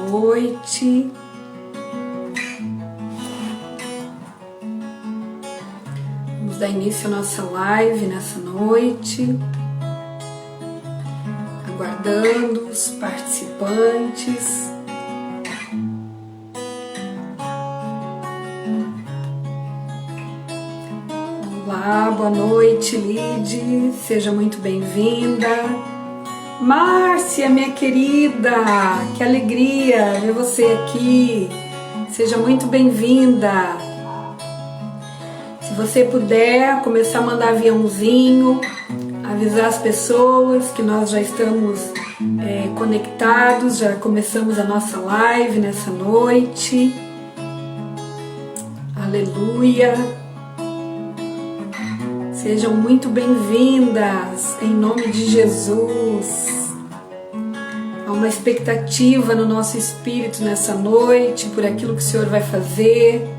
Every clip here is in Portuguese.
noite. Vamos dar início à nossa live nessa noite, aguardando os participantes. Olá, boa noite, Lide, seja muito bem-vinda. Márcia, minha querida, que alegria ver você aqui, seja muito bem-vinda. Se você puder começar a mandar aviãozinho, avisar as pessoas que nós já estamos conectados, já começamos a nossa live nessa noite. Aleluia! Sejam muito bem-vindas, em nome de Jesus. Há uma expectativa no nosso espírito nessa noite, por aquilo que o Senhor vai fazer,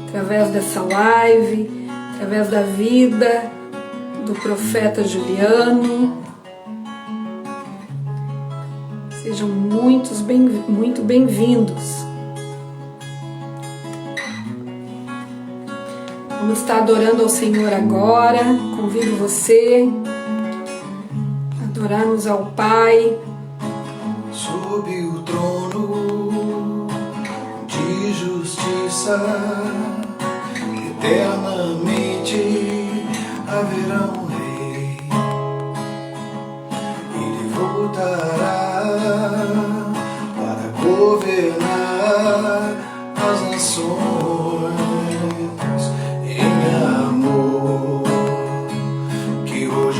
através dessa live, através da vida do profeta Juliano. Sejam muito bem-vindos. Vamos estar adorando ao Senhor agora. Convido você a adorarmos ao Pai. Sob o trono de justiça, eternamente haverá um rei. Ele voltará para governar as nações.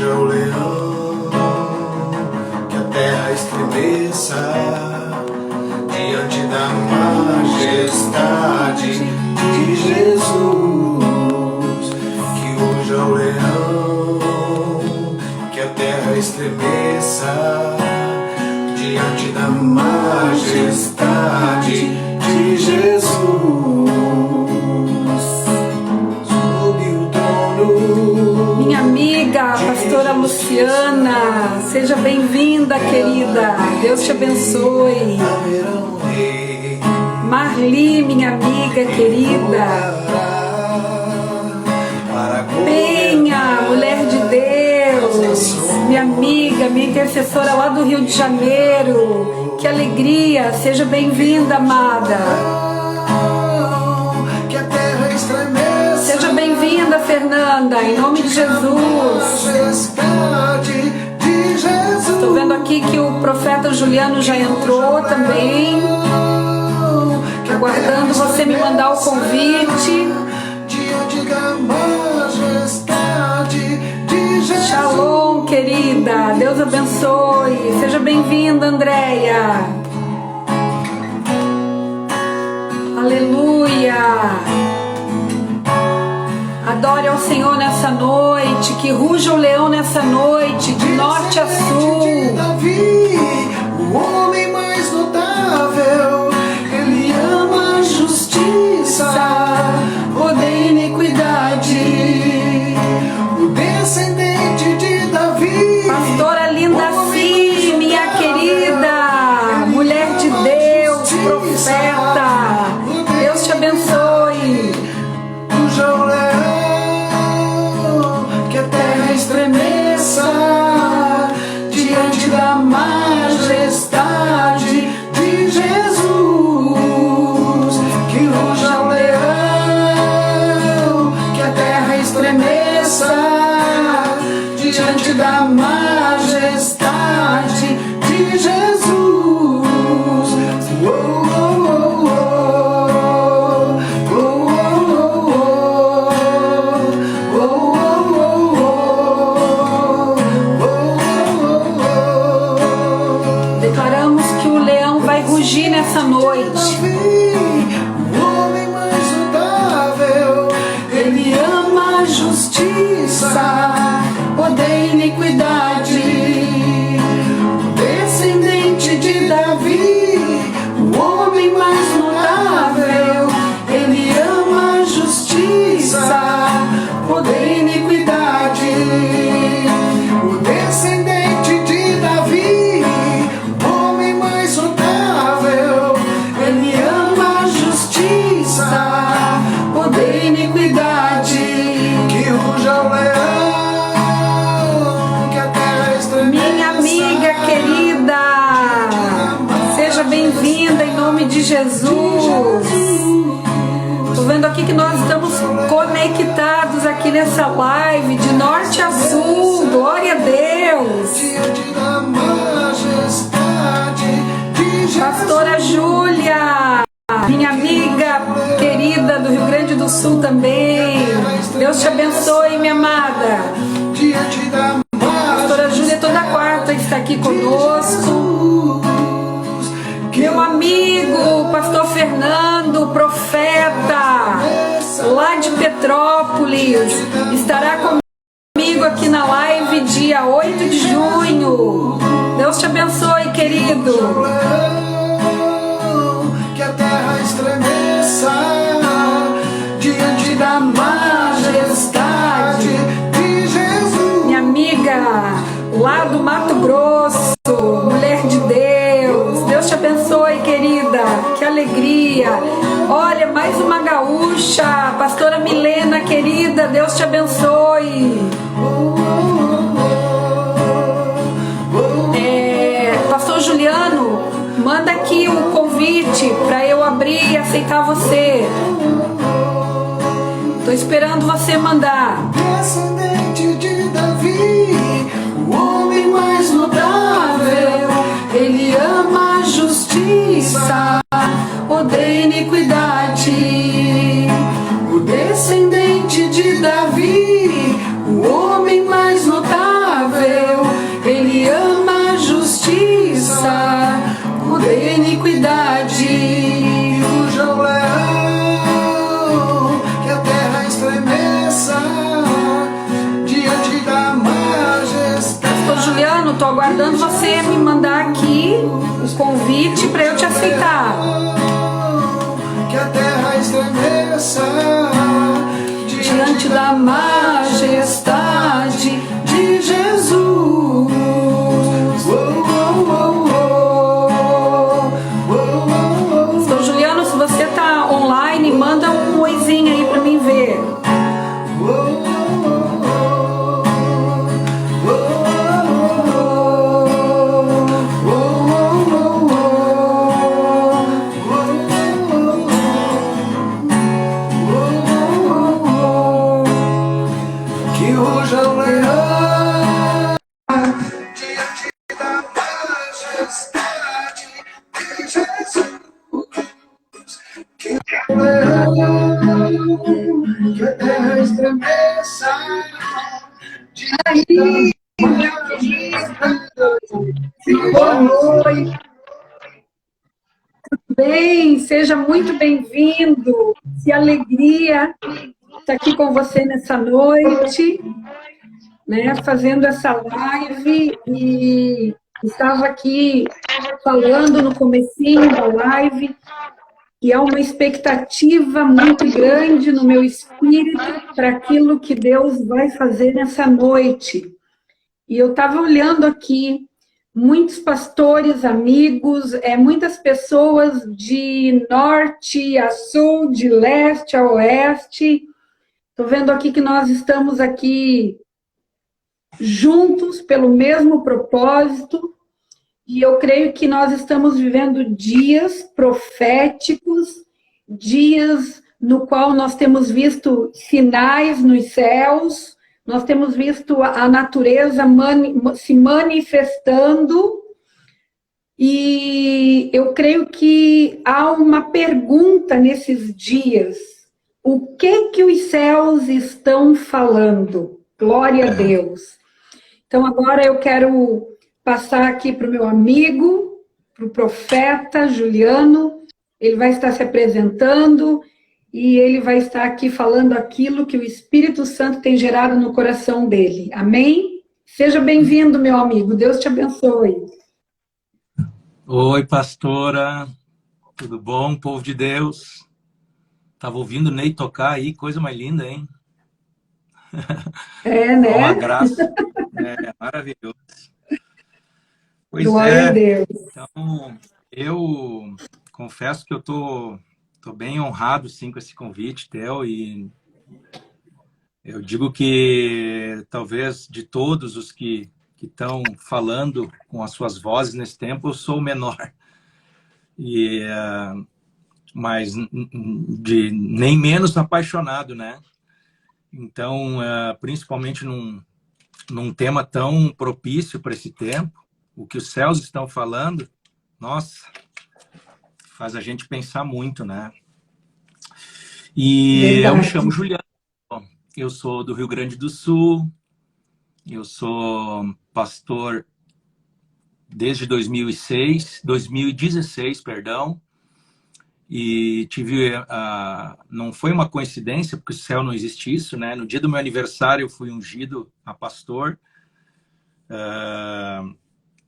O leão, que a terra estremeça diante da majestade de Jesus. Que ruja o leão, que a terra estremeça diante da majestade de Jesus. Minha amiga, pastora Luciana, seja bem-vinda, querida. Deus te abençoe. Marli, minha amiga querida. Penha, mulher de Deus, minha amiga, minha intercessora lá do Rio de Janeiro. Que alegria, seja bem-vinda, amada. Seja bem-vinda, Fernanda, em nome de Jesus. Estou vendo aqui que o profeta Juliano já entrou também, aguardando você me mandar o convite. Shalom, querida, Deus abençoe. Seja bem-vinda, Andréia. Aleluia. Adore ao Senhor nessa noite, que ruja o leão nessa noite, de norte a sul. Davi, o homem mais notável, ele ama a justiça, odeia iniquidade. O descendente de Davi, pastora Linda Fi, minha querida, mulher de Deus, profeta, Deus te abençoe. Ruja o leão, que a terra estremeça diante da majestade de Jesus. Que ruja o leão, que a terra estremeça diante da majestade de Jesus. Nessa noite, o homem mais notável, ele ama a justiça, odeia iniquidade. O descendente de Davi, o homem mais notável, ele ama a justiça, odeia iniquidade. O descendente de Davi, o homem mais notável, Jesus. Estou vendo aqui que nós estamos conectados aqui nessa live de norte a sul. Glória a Deus. Pastora Júlia, minha amiga querida do Rio Grande do Sul também. Deus te abençoe, minha amada. Pastora Júlia toda quarta está aqui conosco. Meu amigo, pastor Fernando, profeta, lá de Petrópolis, estará comigo aqui na live dia 8 de junho. Deus te abençoe, querido. Que a terra estremeça diante da majestade de Jesus. Minha amiga, lá do Mato Grosso, mulher de Deus. Deus te abençoe, querida. Que alegria. Olha, mais uma gaúcha, pastora Milena, querida. Deus te abençoe. Pastor Juliano, manda aqui o convite para eu abrir e aceitar você. Tô esperando você mandar. Descendente de Davi, o homem mais notável, ele ama a justiça, odeia iniquidade. O descendente de Davi, o homem mais notável, ele ama a justiça, odeia iniquidade. Ruja o leão, que a terra estremeça diante da majestade. Pastor Juliano, tô aguardando você me mandar aqui o convite para eu te aceitar. Que a terra estremeça Diante da majestade de Jesus. Pastor Juliano, se você tá online, manda um oizinho aí para mim ver. Que ruja o leão diante da majestade de Jesus. Que o leão, que a terra estremeça diante da majestade. Boa noite. Bem, seja muito bem-vindo. Que alegria estar aqui com você nessa noite, né, fazendo essa live. E estava aqui falando no comecinho da live que há uma expectativa muito grande no meu espírito para aquilo que Deus vai fazer nessa noite. E eu estava olhando aqui muitos pastores, amigos, muitas pessoas de norte a sul, de leste a oeste. Estou vendo aqui que nós estamos aqui juntos pelo mesmo propósito, e eu creio que nós estamos vivendo dias proféticos, dias no qual nós temos visto sinais nos céus, nós temos visto a natureza se manifestando, e eu creio que há uma pergunta nesses dias: o que os céus estão falando? Glória a Deus. Então agora eu quero passar aqui para o meu amigo, para o profeta Juliano. Ele vai estar se apresentando e ele vai estar aqui falando aquilo que o Espírito Santo tem gerado no coração dele. Amém? Seja bem-vindo, meu amigo. Deus te abençoe. Oi, pastora. Tudo bom, povo de Deus? Tava ouvindo o Ney tocar aí, coisa mais linda, hein? Né? Uma graça. Maravilhoso. Pois Glória a Deus. Então, eu confesso que eu tô bem honrado, sim, com esse convite, Theo, e eu digo que talvez de todos os que estão falando com as suas vozes nesse tempo, eu sou o menor. E mas nem menos apaixonado, né? Então, principalmente num tema tão propício para esse tempo, o que os céus estão falando, nossa, faz a gente pensar muito, né? E Verdade. eu me chamo Juliano, eu sou do Rio Grande do Sul, eu sou pastor desde 2016, perdão, e tive, não foi uma coincidência, porque o céu não existe isso, né? No dia do meu aniversário eu fui ungido a pastor,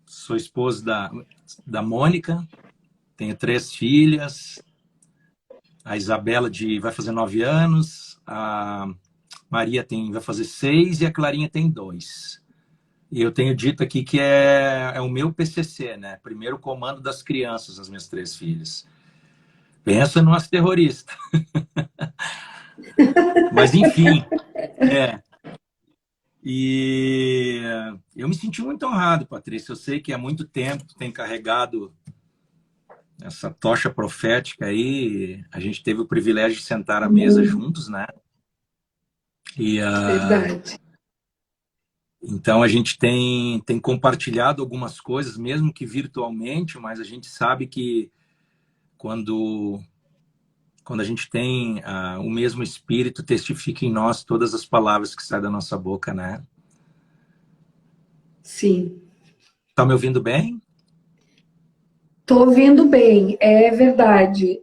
sou esposo da Mônica, tenho 3 filhas, a Isabela vai fazer 9 anos, a Maria vai fazer 6 e a Clarinha tem 2. E eu tenho dito aqui que é o meu PCC, né? Primeiro comando das crianças, as minhas 3 filhas. Pensa numas terroristas. Mas, enfim, E eu me senti muito honrado, Patrícia. Eu sei que há muito tempo tu tem carregado essa tocha profética aí. A gente teve o privilégio de sentar à mesa juntos, né? Verdade. Então a gente tem compartilhado algumas coisas, mesmo que virtualmente, mas a gente sabe que quando a gente tem o mesmo Espírito, testifica em nós todas as palavras que saem da nossa boca, né? Sim. Tá me ouvindo bem? Tô ouvindo bem, é verdade.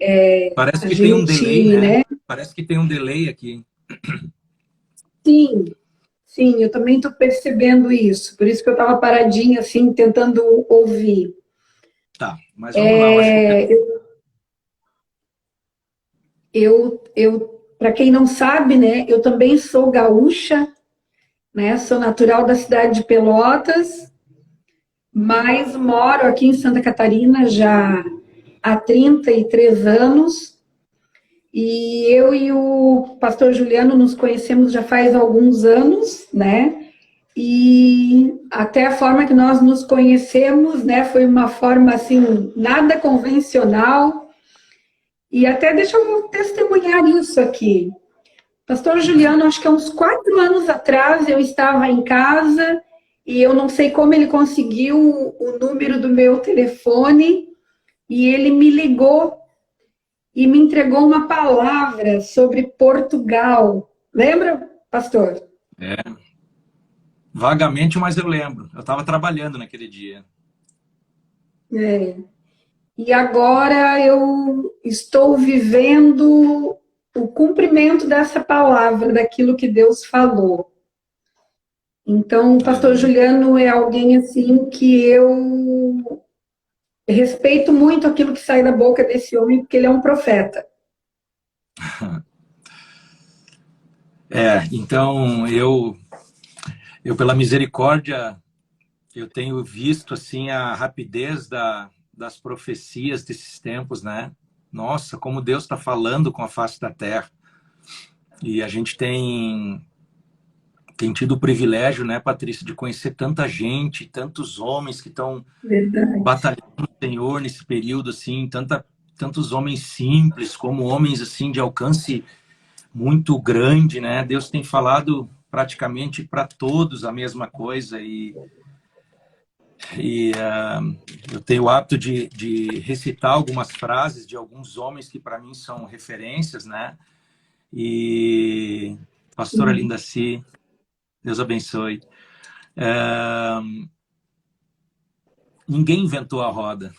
Parece A que tem um delay, gente, né? Parece que tem um delay aqui. Sim, sim, eu também estou percebendo isso. Por isso que eu estava paradinha, assim, tentando ouvir. Tá, mas vamos lá. Eu acho que... Para quem não sabe, né? Eu também sou gaúcha, né? Sou natural da cidade de Pelotas, mas moro aqui em Santa Catarina já há 33 anos. E eu e o pastor Juliano nos conhecemos já faz alguns anos, né? E até a forma que nós nos conhecemos, né, foi uma forma assim, nada convencional. E até deixa eu testemunhar isso aqui. Pastor Juliano, acho que há uns 4 anos atrás eu estava em casa e eu não sei como ele conseguiu o número do meu telefone e ele me ligou e me entregou uma palavra sobre Portugal. Lembra, pastor? Vagamente, mas eu lembro. Eu estava trabalhando naquele dia. E agora eu estou vivendo o cumprimento dessa palavra, daquilo que Deus falou. Então, o pastor Juliano é alguém assim que eu respeito muito aquilo que sai da boca desse homem, porque ele é um profeta. Então eu pela misericórdia, eu tenho visto assim a rapidez das profecias desses tempos, né? Nossa, como Deus está falando com a face da terra. E a gente tem tido o privilégio, né, Patrícia, de conhecer tanta gente, tantos homens que estão batalhando no Senhor nesse período, assim, tantos homens simples, como homens assim de alcance muito grande, né? Deus tem falado praticamente para todos a mesma coisa e eu tenho o hábito de recitar algumas frases de alguns homens que para mim são referências, né? E pastora Linda C, Deus abençoe. Ninguém inventou a roda.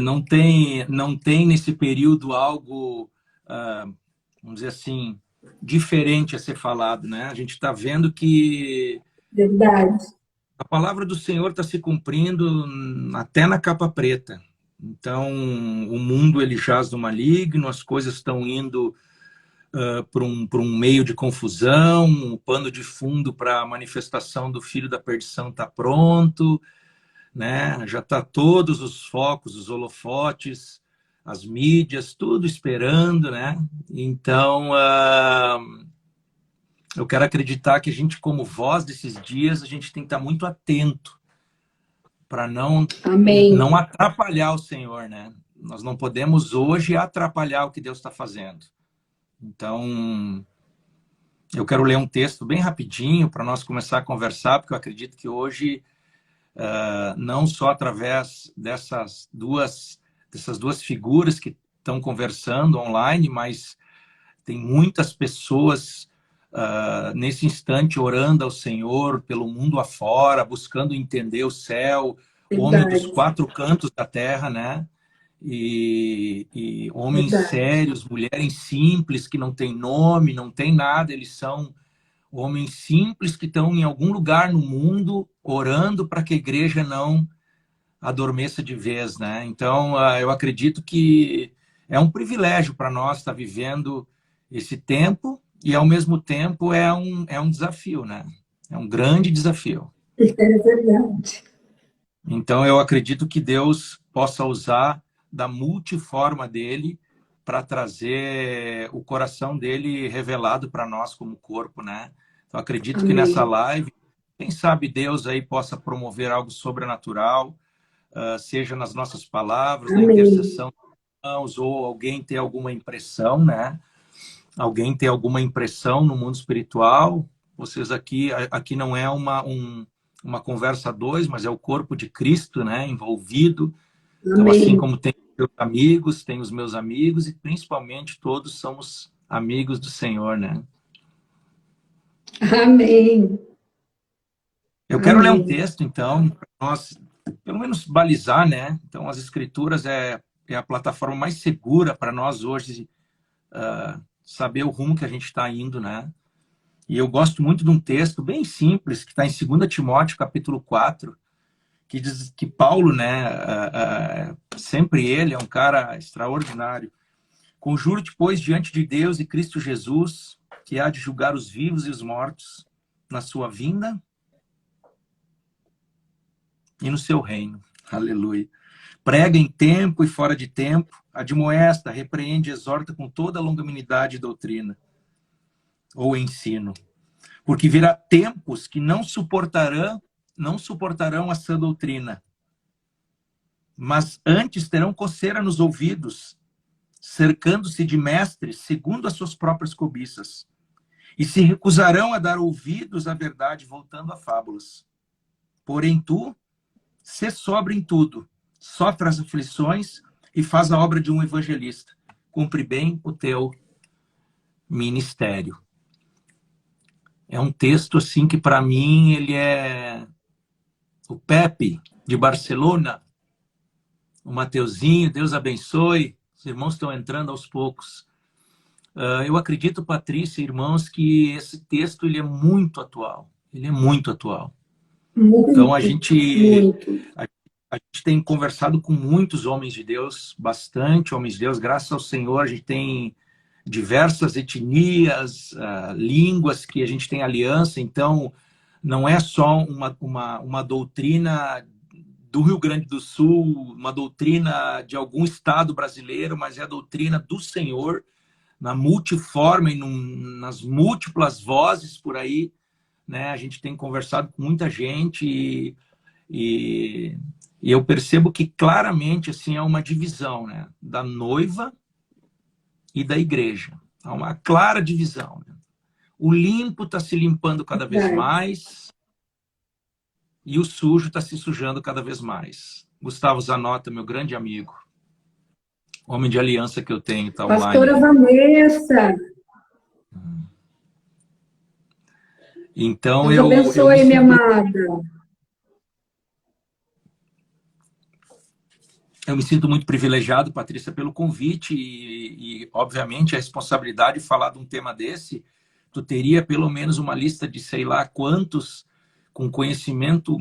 Não tem nesse período algo, vamos dizer assim, diferente a ser falado, né? A gente está vendo que Verdade. a palavra do Senhor está se cumprindo até na capa preta. Então, o mundo ele jaz do maligno, as coisas estão indo para um meio de confusão, o pano de fundo para a manifestação do filho da perdição está pronto, né? Já está todos os focos, os holofotes, as mídias, tudo esperando, né? Então, eu quero acreditar que a gente, como voz desses dias, a gente tem que estar muito atento para não atrapalhar o Senhor, né? nós não podemos hoje atrapalhar o que Deus está fazendo. Então, eu quero ler um texto bem rapidinho para nós começar a conversar, porque eu acredito que hoje, não só através dessas duas figuras que estão conversando online, mas tem muitas pessoas nesse instante orando ao Senhor pelo mundo afora, buscando entender o céu, homem dos 4 cantos da terra, né? E homens sérios, mulheres simples, que não têm nome, não têm nada, eles são homens simples que estão em algum lugar no mundo orando para que a igreja não adormeça de vez, né? Então, eu acredito que é um privilégio para nós estar vivendo esse tempo e, ao mesmo tempo, é um desafio, né? É um grande desafio. É verdade. Então, eu acredito que Deus possa usar da multiforma dele para trazer o coração dele revelado para nós como corpo, né? Então, acredito que nessa live, quem sabe Deus aí possa promover algo sobrenatural, seja nas nossas palavras, na intercessão dos irmãos, ou alguém ter alguma impressão, né? Alguém ter alguma impressão no mundo espiritual. Vocês aqui não é uma conversa a dois, mas é o corpo de Cristo, né? Envolvido. Então, assim como tem meus amigos, tem os meus amigos, e principalmente todos somos amigos do Senhor, né? Amém. Eu quero ler um texto, então, para nós, pelo menos, balizar, né? Então, as Escrituras é a plataforma mais segura para nós hoje saber o rumo que a gente está indo, né? E eu gosto muito de um texto bem simples, que está em 2 Timóteo, capítulo 4, que diz que Paulo, né, sempre ele é um cara extraordinário. Conjuro-te, pois, diante de Deus e Cristo Jesus, que há de julgar os vivos e os mortos na sua vinda e no seu reino. Aleluia. Prega em tempo e fora de tempo, admoesta, repreende, exorta com toda a longanimidade e doutrina ou ensino. Porque virá tempos que não suportarão a sã doutrina, mas antes terão coceira nos ouvidos, cercando-se de mestres segundo as suas próprias cobiças, e se recusarão a dar ouvidos à verdade, voltando a fábulas. Porém tu, sê sóbrio em tudo, sofre as aflições e faz a obra de um evangelista. Cumpre bem o teu ministério. É um texto assim que para mim ele é o Pepe de Barcelona, o Mateuzinho, Deus abençoe. Os irmãos estão entrando aos poucos. Eu acredito, Patrícia, irmãos, que esse texto ele é muito atual. Ele é muito atual. Muito, então a gente tem conversado com muitos homens de Deus, bastante homens de Deus. Graças ao Senhor, a gente tem diversas etnias, línguas que a gente tem aliança. Então, não é só uma doutrina do Rio Grande do Sul, uma doutrina de algum estado brasileiro, mas é a doutrina do Senhor, na multiforma e nas múltiplas vozes por aí, né? A gente tem conversado com muita gente e eu percebo que claramente assim, é uma divisão, né? Da noiva e da igreja. Há uma clara divisão, né? O limpo está se limpando cada vez mais e o sujo está se sujando cada vez mais. Gustavo Zanota, meu grande amigo, homem de aliança que eu tenho, tá online. Pastora Vanessa. Então, Deus abençoe, minha amada. Eu me sinto muito privilegiado, Patrícia, pelo convite e, obviamente, a responsabilidade de falar de um tema desse. Tu teria pelo menos uma lista de sei lá quantos com conhecimento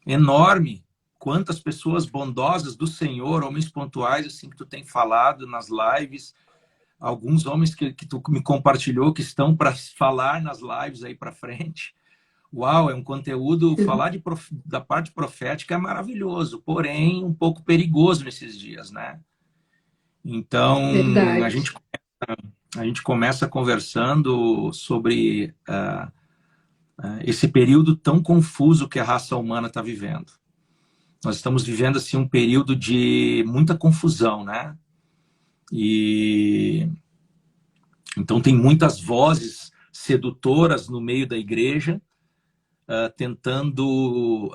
enorme, quantas pessoas bondosas do Senhor, homens pontuais, assim, que tu tem falado nas lives, alguns homens que tu me compartilhou que estão para falar nas lives aí para frente. Uau, é um conteúdo, falar da parte profética é maravilhoso, porém um pouco perigoso nesses dias, né? Então, a gente começa conversando sobre esse período tão confuso que a raça humana está vivendo. Nós estamos vivendo assim um período de muita confusão, né? E então tem muitas vozes sedutoras no meio da igreja, tentando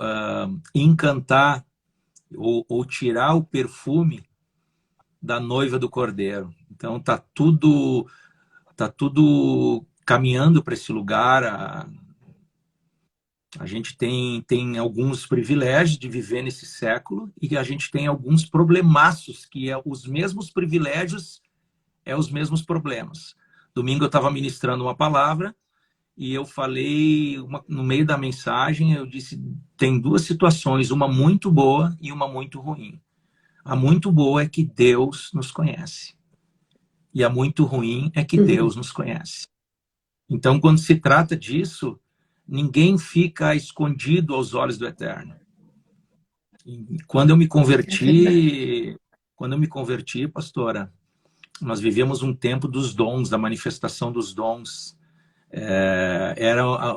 encantar ou tirar o perfume da noiva do Cordeiro. Então tá tudo caminhando para esse lugar. A gente tem alguns privilégios de viver nesse século e a gente tem alguns problemaços, que é os mesmos privilégios, os mesmos problemas. Domingo eu estava ministrando uma palavra e eu falei, no meio da mensagem, eu disse, tem duas situações, uma muito boa e uma muito ruim. A muito boa é que Deus nos conhece. E a muito ruim é que Deus nos conhece. Então, quando se trata disso, ninguém fica escondido aos olhos do Eterno. Quando eu me converti, pastora, nós vivemos um tempo dos dons, da manifestação dos dons.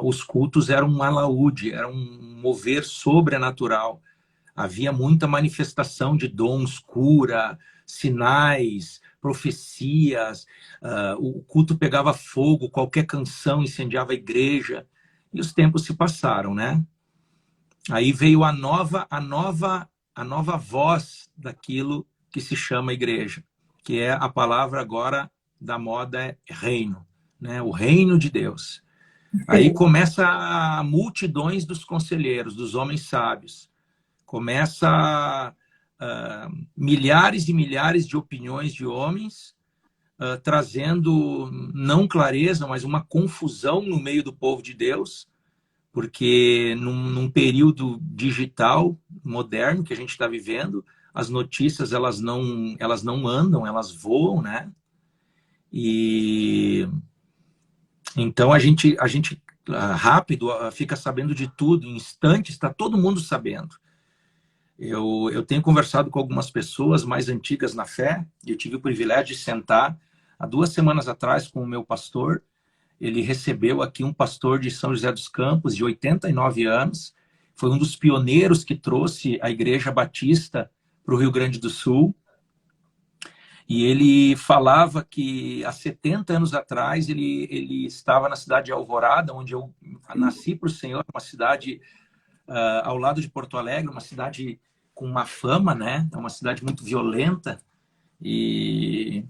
Os cultos eram um alaúde, era um mover sobrenatural. Havia muita manifestação de dons, cura, sinais, profecias. O culto pegava fogo, qualquer canção incendiava a igreja. E os tempos se passaram, né? Aí veio a nova voz daquilo que se chama igreja, que é a palavra agora da moda, é reino, né? O reino de Deus. Aí começa multidões dos conselheiros, dos homens sábios. Começa milhares e milhares de opiniões de homens, trazendo não clareza, mas uma confusão no meio do povo de Deus, porque num período digital moderno que a gente está vivendo, as notícias elas não andam, elas voam, né? E então a gente rápido fica sabendo de tudo, em instantes está todo mundo sabendo. Eu tenho conversado com algumas pessoas mais antigas na fé, e eu tive o privilégio de sentar há 2 semanas atrás com o meu pastor. Ele recebeu aqui um pastor de São José dos Campos, de 89 anos, foi um dos pioneiros que trouxe a Igreja Batista para o Rio Grande do Sul. E ele falava que há 70 anos atrás ele estava na cidade de Alvorada, onde eu nasci para o Senhor, uma cidade ao lado de Porto Alegre, uma cidade com uma fama, né? É uma cidade muito violenta. E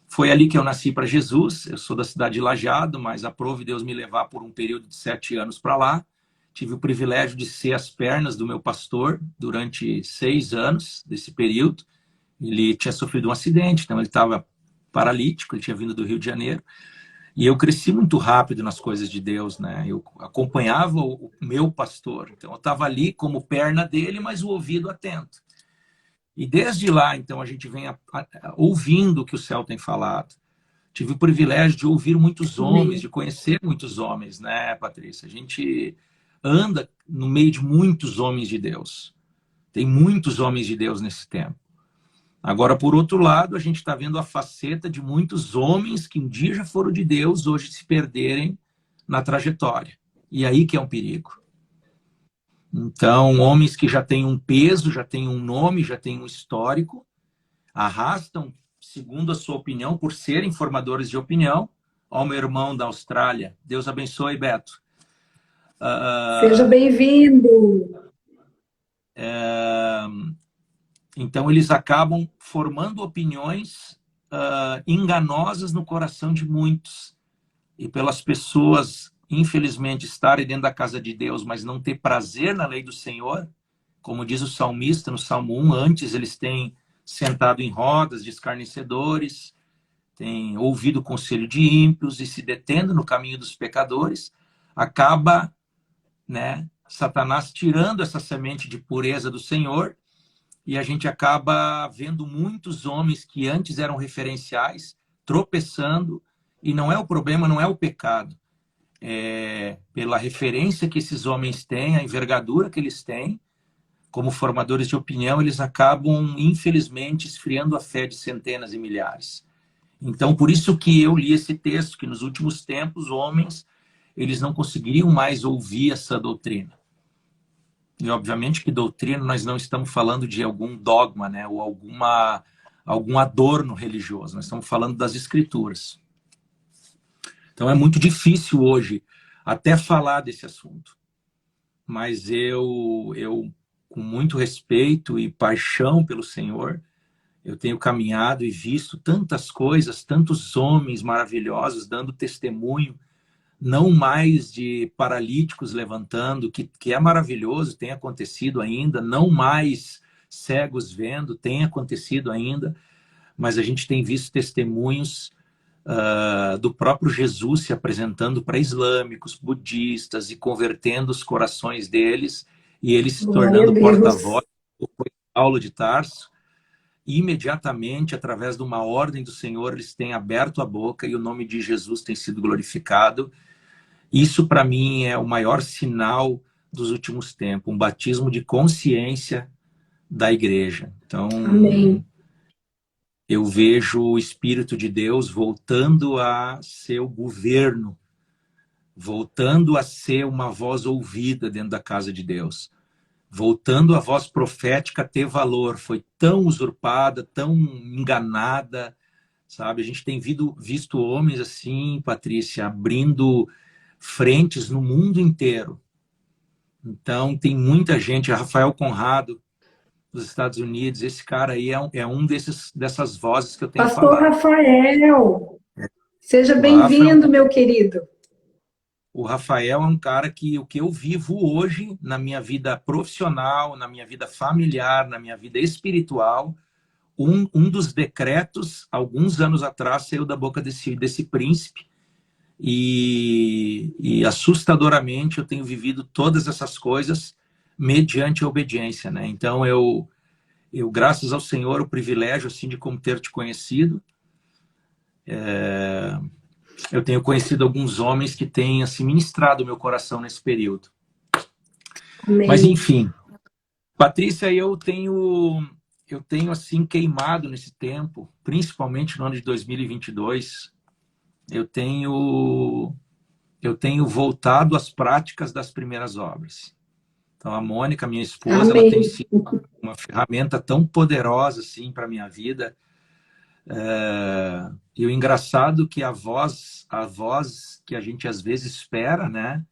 foi ali que eu nasci para Jesus. Eu sou da cidade de Lajeado, mas aprove Deus me levar por um período de 7 anos para lá. Tive o privilégio de ser as pernas do meu pastor durante 6 anos desse período. Ele tinha sofrido um acidente, então ele estava paralítico, ele tinha vindo do Rio de Janeiro. E eu cresci muito rápido nas coisas de Deus, né? Eu acompanhava o meu pastor. Então eu estava ali como perna dele, mas o ouvido atento. E desde lá, então, a gente vem ouvindo o que o céu tem falado. Tive o privilégio de ouvir muitos homens, de conhecer muitos homens, né, Patrícia? A gente anda no meio de muitos homens de Deus. Tem muitos homens de Deus nesse tempo. Agora, por outro lado, a gente está vendo a faceta de muitos homens que um dia já foram de Deus, hoje se perderem na trajetória. E aí que é um perigo. Então, homens que já têm um peso, já têm um nome, já têm um histórico, arrastam, segundo a sua opinião, por serem formadores de opinião. Ó, meu irmão da Austrália. Deus abençoe, Beto. Seja bem-vindo. Então, eles acabam formando opiniões enganosas no coração de muitos. E pelas pessoas, infelizmente, estarem dentro da casa de Deus, mas não ter prazer na lei do Senhor, como diz o salmista no Salmo 1, antes eles têm sentado em rodas de escarnecedores, têm ouvido o conselho de ímpios e se detendo no caminho dos pecadores, acaba, né, Satanás tirando essa semente de pureza do Senhor. E a gente acaba vendo muitos homens que antes eram referenciais, tropeçando, e não é o problema, não é o pecado. É pela referência que esses homens têm, a envergadura que eles têm, como formadores de opinião, eles acabam, infelizmente, esfriando a fé de centenas e milhares. Então, por isso que eu li esse texto, que nos últimos tempos, homens, eles não conseguiriam mais ouvir essa doutrina. E obviamente que doutrina nós não estamos falando de algum dogma, né? Ou algum adorno religioso. Nós estamos falando das escrituras. Então é muito difícil hoje até falar desse assunto. Mas eu com muito respeito e paixão pelo Senhor, eu tenho caminhado e visto tantas coisas, tantos homens maravilhosos dando testemunho, não mais de paralíticos levantando, que é maravilhoso, tem acontecido ainda, não mais cegos vendo, tem acontecido ainda, mas a gente tem visto testemunhos do próprio Jesus se apresentando para islâmicos, budistas e convertendo os corações deles, e eles se tornando porta-voz do Paulo de Tarso. E imediatamente, através de uma ordem do Senhor, eles têm aberto a boca e o nome de Jesus tem sido glorificado. Isso, para mim, é o maior sinal dos últimos tempos, um batismo de consciência da igreja. Então, Amém. Eu vejo o Espírito de Deus voltando a ser o governo, voltando a ser uma voz ouvida dentro da casa de Deus, voltando a voz profética a ter valor. Foi tão usurpada, tão enganada, sabe? A gente tem visto homens assim, Patrícia, abrindo frentes no mundo inteiro. Então, tem muita gente, Rafael Conrado, dos Estados Unidos, esse cara aí é um dessas vozes que eu tenho Pastor falado. Rafael, seja O bem-vindo, meu querido. O Rafael é um cara que o que eu vivo hoje na minha vida profissional, na minha vida familiar, na minha vida espiritual, um dos decretos, alguns anos atrás, saiu da boca desse príncipe e assustadoramente eu tenho vivido todas essas coisas mediante a obediência, né? Então eu graças ao Senhor, o privilégio assim de como ter te conhecido, eu tenho conhecido alguns homens que têm assim ministrado o meu coração nesse período. Amém. Mas enfim, Patrícia, eu tenho assim queimado nesse tempo, principalmente no ano de 2022, eu tenho voltado às práticas das primeiras obras. Então, a Mônica, minha esposa, ela tem sido uma ferramenta tão poderosa assim para a minha vida. E o engraçado é que a voz que a gente às vezes espera, né?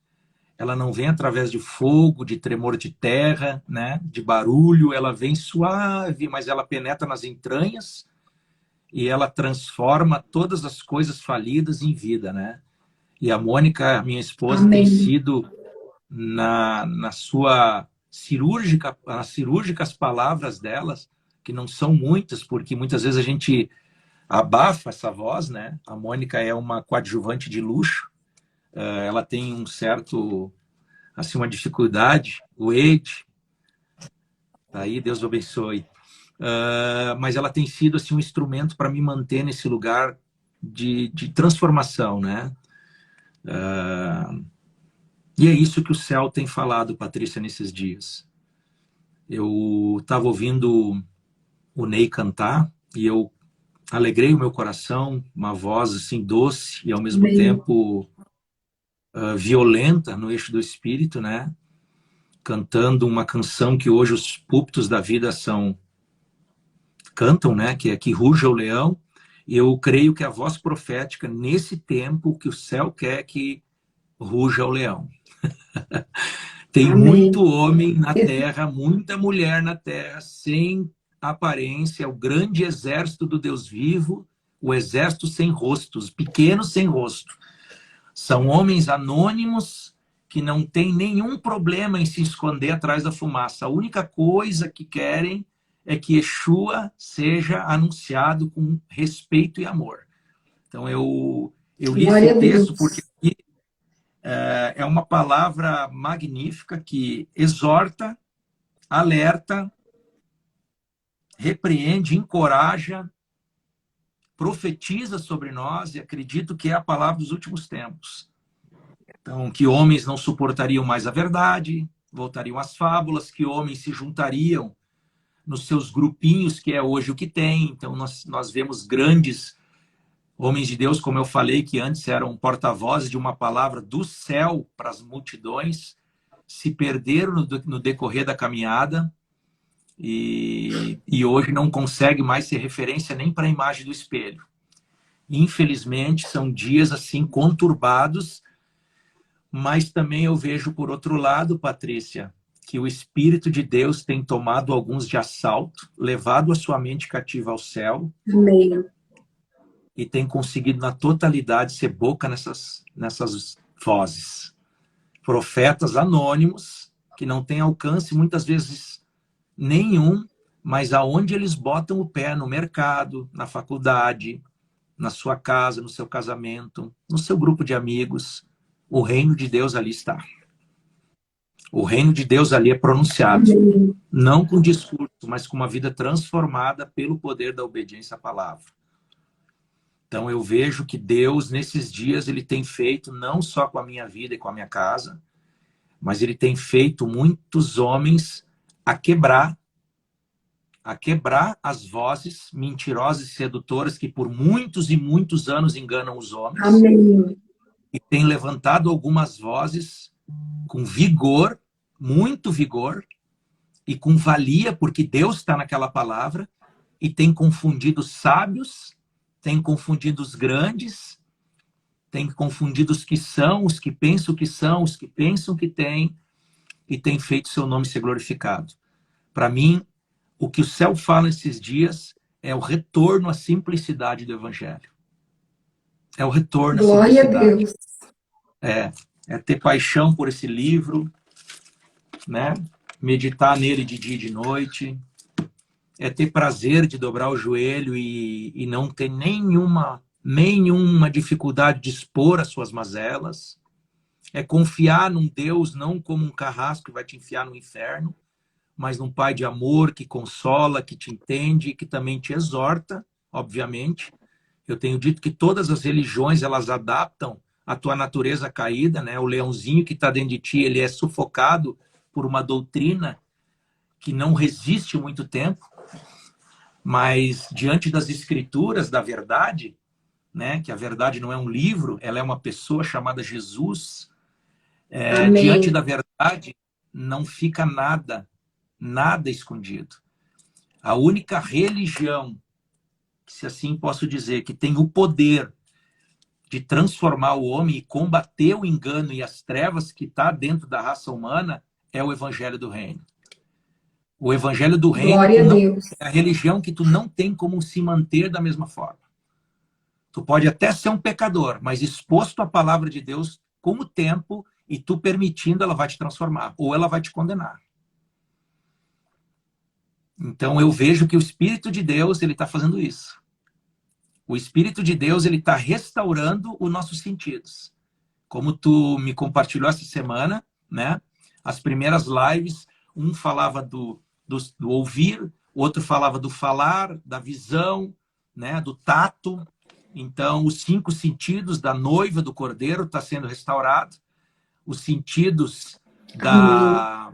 Ela não vem através de fogo, de tremor de terra, né? De barulho, ela vem suave, mas ela penetra nas entranhas e ela transforma todas as coisas falidas em vida, né? E a Mônica, minha esposa, Amém. tem sido nas cirúrgicas palavras delas, que não são muitas, porque muitas vezes a gente abafa essa voz, né? A Mônica é uma coadjuvante de luxo, ela tem um certo, assim, uma dificuldade, o Ed, aí Deus o abençoe, mas ela tem sido assim um instrumento para me manter nesse lugar de transformação, né? E é isso que o céu tem falado, Patrícia, nesses dias. Eu estava ouvindo o Ney cantar e eu alegrei o meu coração, uma voz assim doce e ao mesmo tempo violenta no eixo do espírito, né? Cantando uma canção que hoje os púlpitos da vida cantam, né? Que é Que Ruja o Leão. E eu creio que a voz profética, nesse tempo, que o céu quer que ruja o leão. Tem Amém. muito homem na terra, muita mulher na terra, sem aparência, o grande exército do Deus vivo, o exército sem rostos, pequenos sem rosto. São homens anônimos que não têm nenhum problema em se esconder atrás da fumaça. A única coisa que querem é que Yeshua seja anunciado com respeito e amor. Então eu li esse texto porque é uma palavra magnífica que exorta, alerta, repreende, encoraja, profetiza sobre nós, e acredito que é a palavra dos últimos tempos. Então, que homens não suportariam mais a verdade, voltariam às fábulas, que homens se juntariam nos seus grupinhos, que é hoje o que tem. Então, nós vemos grandes homens de Deus, como eu falei, que antes eram porta-vozes de uma palavra do céu para as multidões, se perderam no decorrer da caminhada e hoje não consegue mais ser referência nem para a imagem do espelho. Infelizmente, são dias assim conturbados, mas também eu vejo por outro lado, Patrícia, que o Espírito de Deus tem tomado alguns de assalto, levado a sua mente cativa ao céu. Amém. E tem conseguido na totalidade ser boca nessas vozes. Profetas anônimos, que não têm alcance muitas vezes nenhum, mas aonde eles botam o pé, no mercado, na faculdade, na sua casa, no seu casamento, no seu grupo de amigos, o reino de Deus ali está. O reino de Deus ali é pronunciado, Amém. não com discurso, mas com uma vida transformada pelo poder da obediência à palavra. Então eu vejo que Deus, nesses dias, ele tem feito, não só com a minha vida e com a minha casa, mas ele tem feito muitos homens a quebrar as vozes mentirosas e sedutoras que por muitos e muitos anos enganam os homens. Amém. E tem levantado algumas vozes com vigor, muito vigor, e com valia, porque Deus está naquela palavra, e tem confundido os sábios, tem confundido os grandes, tem confundido os que são, os que pensam que são, os que pensam que têm, e tem feito seu nome ser glorificado. Para mim, o que o céu fala esses dias é o retorno à simplicidade do Evangelho. É o retorno à Glória a simplicidade. Deus. É ter paixão por esse livro, né? Meditar nele de dia e de noite, é ter prazer de dobrar o joelho e não ter nenhuma dificuldade de expor as suas mazelas, é confiar num Deus não como um carrasco que vai te enfiar no inferno, mas num Pai de amor que consola, que te entende e que também te exorta, obviamente. Eu tenho dito que todas as religiões, elas adaptam a tua natureza caída, né? O leãozinho que está dentro de ti, ele é sufocado por uma doutrina que não resiste muito tempo, mas diante das escrituras da verdade, né? Que a verdade não é um livro, ela é uma pessoa chamada Jesus. Diante da verdade, não fica nada escondido. A única religião, se assim posso dizer, que tem o poder de transformar o homem e combater o engano e as trevas que está dentro da raça humana é o Evangelho do Reino. O Evangelho do Reino Glória a Deus. é a religião que tu não tem como se manter da mesma forma. Tu pode até ser um pecador, mas exposto à palavra de Deus com o tempo e tu permitindo, ela vai te transformar ou ela vai te condenar. Então eu vejo que o Espírito de Deus, ele está fazendo isso. O Espírito de Deus, ele está restaurando os nossos sentidos. Como tu me compartilhou essa semana, né? As primeiras lives, um falava do ouvir, o outro falava do falar, da visão, né? Do tato. Então, os 5 sentidos da noiva do cordeiro está sendo restaurado. Os sentidos da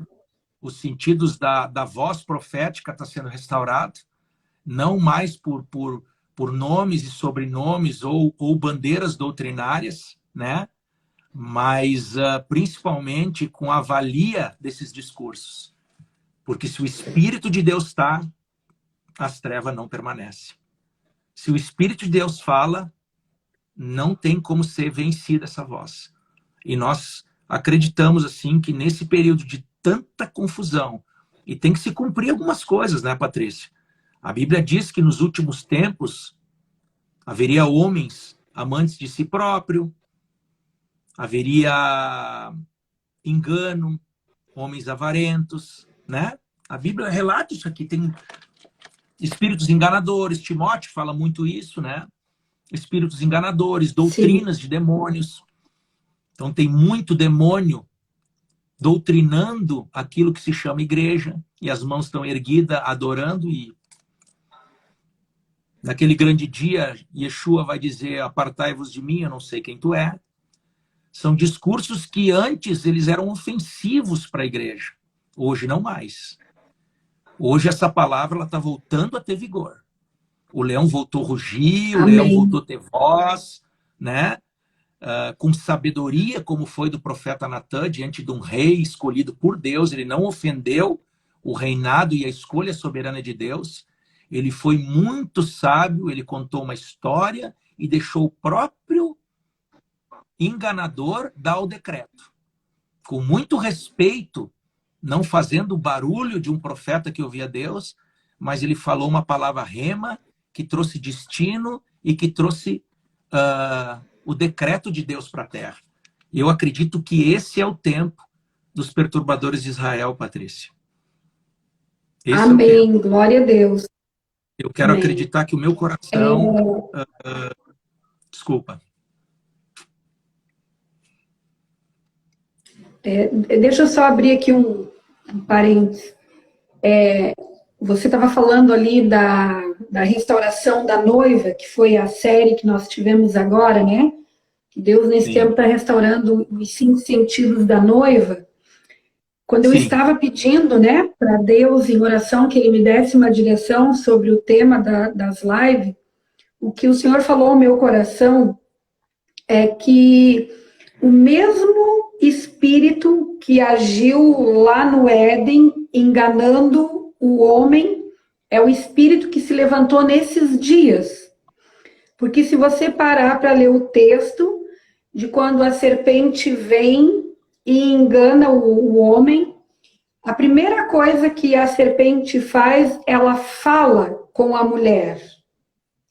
voz profética está sendo restaurado. Não mais por nomes e sobrenomes ou bandeiras doutrinárias, né? Mas principalmente com a valia desses discursos. Porque se o Espírito de Deus está, as trevas não permanecem. Se o Espírito de Deus fala, não tem como ser vencida essa voz. E nós acreditamos assim que nesse período de tanta confusão, e tem que se cumprir algumas coisas, né, Patrícia? A Bíblia diz que nos últimos tempos haveria homens amantes de si próprio, haveria engano, homens avarentos, né? A Bíblia relata isso aqui, tem espíritos enganadores, Timóteo fala muito isso, né? Espíritos enganadores, doutrinas de demônios. Então tem muito demônio doutrinando aquilo que se chama igreja, e as mãos estão erguidas, adorando, e naquele grande dia, Yeshua vai dizer, apartai-vos de mim, eu não sei quem tu é. São discursos que antes eles eram ofensivos para a igreja. Hoje não mais. Hoje essa palavra está voltando a ter vigor. O leão voltou a rugir, o leão voltou a ter voz, né? com sabedoria, como foi do profeta Natã, diante de um rei escolhido por Deus. Ele não ofendeu o reinado e a escolha soberana de Deus. Ele foi muito sábio, ele contou uma história e deixou o próprio enganador dar o decreto. Com muito respeito, não fazendo o barulho de um profeta que ouvia Deus, mas ele falou uma palavra rema, que trouxe destino e que trouxe o decreto de Deus para a terra. Eu acredito que esse é o tempo dos perturbadores de Israel, Patrícia. Esse Amém. é o tempo. Glória a Deus. Eu quero Amém. acreditar que o meu coração... Desculpa. Deixa eu só abrir aqui um parênteses. Você estava falando ali da restauração da noiva, que foi a série que nós tivemos agora, né? Que Deus nesse tempo está restaurando os 5 sentidos da noiva. Quando eu estava pedindo, né, para Deus em oração que Ele me desse uma direção sobre o tema das lives, o que o Senhor falou ao meu coração é que o mesmo Espírito que agiu lá no Éden, enganando o homem, é o Espírito que se levantou nesses dias. Porque se você parar para ler o texto de quando a serpente vem e engana o homem, a primeira coisa que a serpente faz, ela fala com a mulher.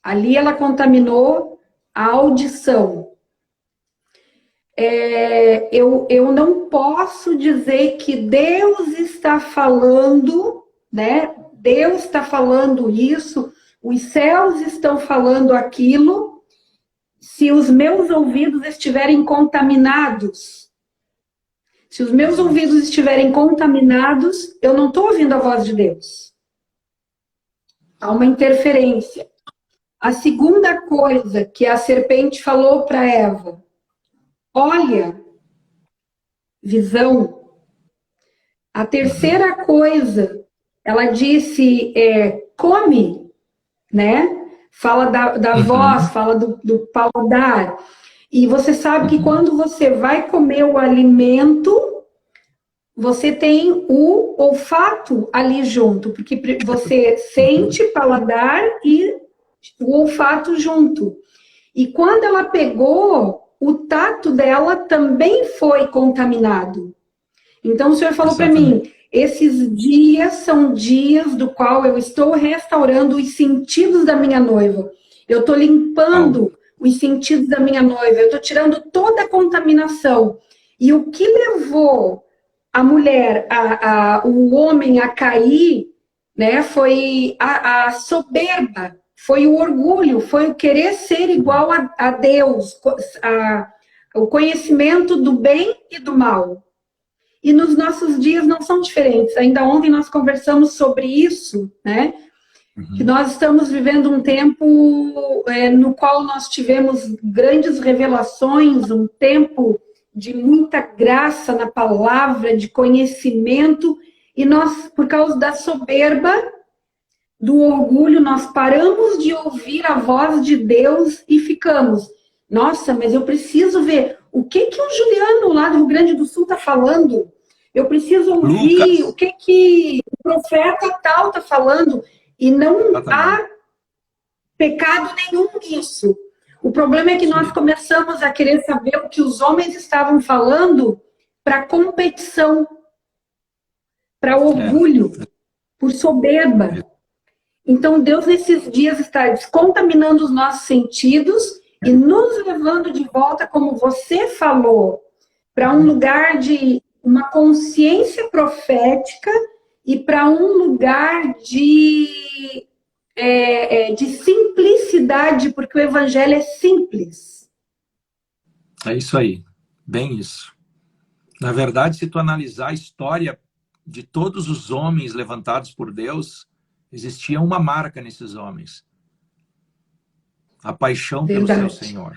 Ali ela contaminou a audição. Eu não posso dizer que Deus está falando, né? Deus está falando isso, os céus estão falando aquilo, se os meus ouvidos estiverem contaminados. Se os meus ouvidos estiverem contaminados, eu não estou ouvindo a voz de Deus. Há uma interferência. A segunda coisa que a serpente falou para Eva, olha, visão. A terceira coisa, ela disse, come, né? Fala da voz, fala do paladar. E você sabe que quando você vai comer o alimento, você tem o olfato ali junto, porque você sente paladar e o olfato junto. E quando ela pegou, o tato dela também foi contaminado. Então o Senhor falou para mim, esses dias são dias do qual eu estou restaurando os sentidos da minha noiva. Eu estou limpando os sentidos da minha noiva, eu estou tirando toda a contaminação. E o que levou a mulher, o homem a cair, né, foi a soberba, foi o orgulho, foi o querer ser igual a Deus, o conhecimento do bem e do mal. E nos nossos dias não são diferentes. Ainda ontem nós conversamos sobre isso, né? Que nós estamos vivendo um tempo no qual nós tivemos grandes revelações, um tempo de muita graça na palavra, de conhecimento, e nós, por causa da soberba, do orgulho, nós paramos de ouvir a voz de Deus e ficamos, nossa, mas eu preciso ver o que o Juliano lá do Rio Grande do Sul está falando, eu preciso ouvir o que o profeta tal está falando, e não há pecado nenhum nisso. O problema é que nós começamos a querer saber o que os homens estavam falando para competição, para orgulho, por soberba. Então, Deus, nesses dias, está descontaminando os nossos sentidos e nos levando de volta, como você falou, para um lugar de uma consciência profética e para um lugar de simplicidade, porque o evangelho é simples. É isso aí, bem isso. Na verdade, se tu analisar a história de todos os homens levantados por Deus, existia uma marca nesses homens. A paixão pelo seu Senhor.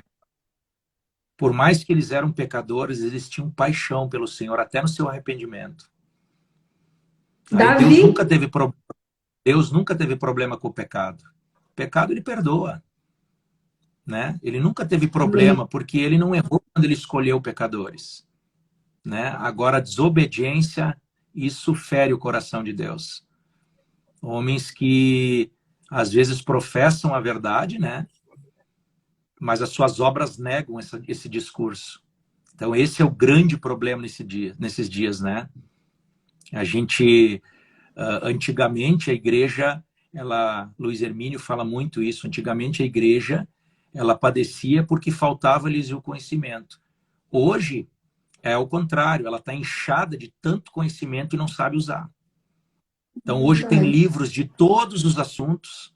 Por mais que eles eram pecadores, existia uma paixão pelo Senhor, até no seu arrependimento. Aí Deus nunca teve problema com o pecado. O pecado ele perdoa. né? Ele nunca teve problema, porque ele não errou quando ele escolheu pecadores, né? Agora, a desobediência, isso fere o coração de Deus. Homens que, às vezes, professam a verdade, né? Mas as suas obras negam esse discurso. Então, esse é o grande problema nesses dias, né? A gente, antigamente, a igreja, Luiz Hermínio fala muito isso, antigamente a igreja, ela padecia porque faltava-lhes o conhecimento. Hoje, é o contrário, ela está inchada de tanto conhecimento e não sabe usar. Então, hoje tem livros de todos os assuntos,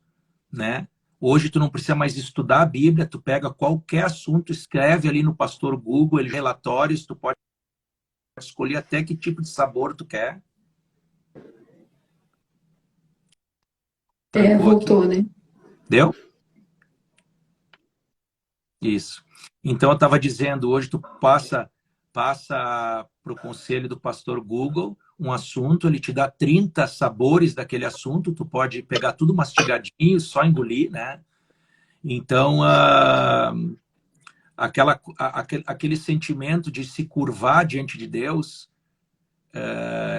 né? Hoje tu não precisa mais estudar a Bíblia, tu pega qualquer assunto, escreve ali no Pastor Google, ele relatórios, tu pode escolher até que tipo de sabor tu quer. Voltou, né? Deu? Isso. Então eu estava dizendo, hoje tu passa para o conselho do Pastor Google um assunto, ele te dá 30 sabores daquele assunto, tu pode pegar tudo mastigadinho, só engolir, né? Então, aquele sentimento de se curvar diante de Deus,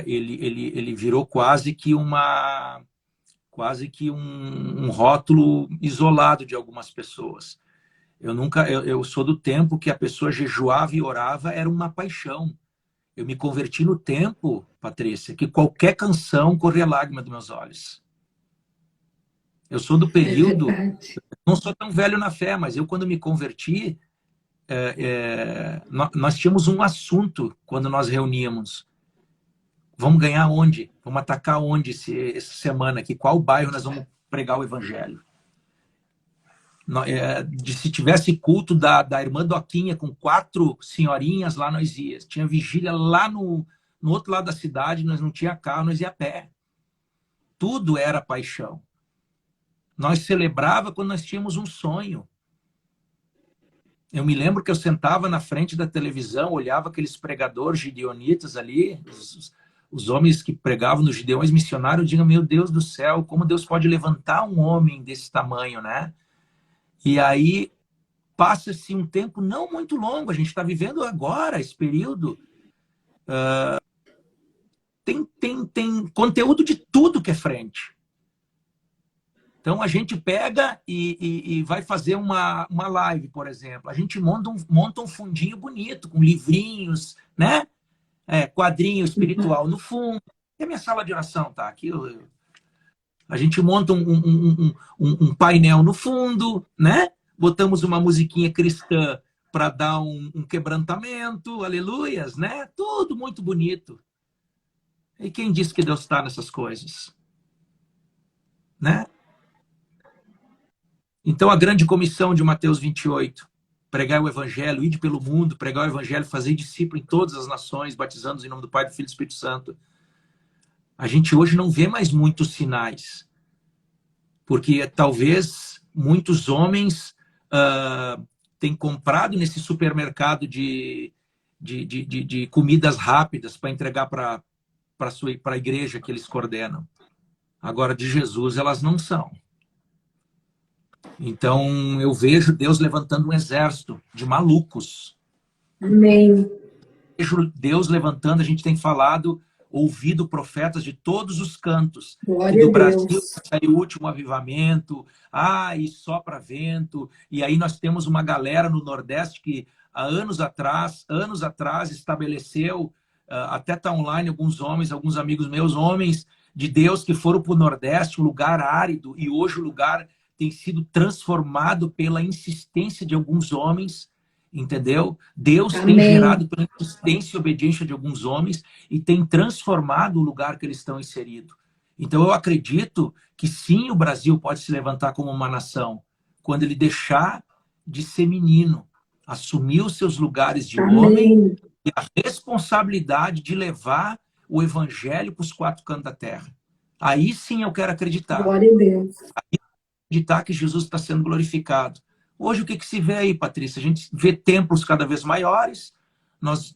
ele virou quase que um rótulo isolado de algumas pessoas. Eu sou do tempo que a pessoa jejuava e orava, era uma paixão. Eu me converti no tempo, Patrícia, que qualquer canção corria lágrima dos meus olhos. Eu sou do período, não sou tão velho na fé, mas eu quando me converti, nós tínhamos um assunto quando nós reuníamos. Vamos ganhar onde? Vamos atacar onde essa semana aqui? Qual bairro nós vamos pregar o evangelho? Se tivesse culto da irmã Doquinha com 4 senhorinhas lá, nós íamos. Tinha vigília lá no outro lado da cidade, nós não tinha carro, nós ia a pé. Tudo era paixão. Nós celebrava quando nós tínhamos um sonho. Eu me lembro que eu sentava na frente da televisão, olhava aqueles pregadores gideonitas ali, os homens que pregavam nos Gideões missionários, eu digo, meu Deus do céu, como Deus pode levantar um homem desse tamanho, né? E aí passa-se um tempo não muito longo, a gente está vivendo agora esse período. Tem conteúdo de tudo que é frente. Então a gente pega e vai fazer uma live, por exemplo. A gente monta um fundinho bonito, com livrinhos, né? Quadrinho espiritual no fundo. E a minha sala de oração tá aqui. A gente monta um painel no fundo, né? Botamos uma musiquinha cristã para dar um quebrantamento, aleluias, né? Tudo muito bonito. E quem disse que Deus está nessas coisas? Né? Então, a grande comissão de Mateus 28, pregar o evangelho, ide pelo mundo, pregar o evangelho, fazer discípulo em todas as nações, batizando-os em nome do Pai, do Filho e do Espírito Santo. A gente hoje não vê mais muitos sinais, porque talvez muitos homens têm comprado nesse supermercado de comidas rápidas para entregar para a igreja que eles coordenam. Agora, de Jesus, elas não são. Então, eu vejo Deus levantando um exército de malucos. Amém. Vejo Deus levantando, a gente tem falado, ouvido profetas de todos os cantos. Glória e do a Brasil Deus. saiu o último avivamento, e sopra vento. E aí nós temos uma galera no Nordeste que há anos atrás estabeleceu, até está online alguns amigos meus, homens de Deus que foram para o Nordeste, um lugar árido, e hoje o lugar tem sido transformado pela insistência de alguns homens, entendeu? Deus Amém. tem gerado pela insistência e obediência de alguns homens e tem transformado o lugar que eles estão inseridos. Então eu acredito que sim, o Brasil pode se levantar como uma nação quando ele deixar de ser menino, assumir os seus lugares de Amém. homem e a responsabilidade de levar o evangelho para os 4 cantos da terra. Aí sim eu quero acreditar. Glória a Deus. Acreditar que Jesus está sendo glorificado. Hoje o que se vê aí, Patrícia? A gente vê templos cada vez maiores, nós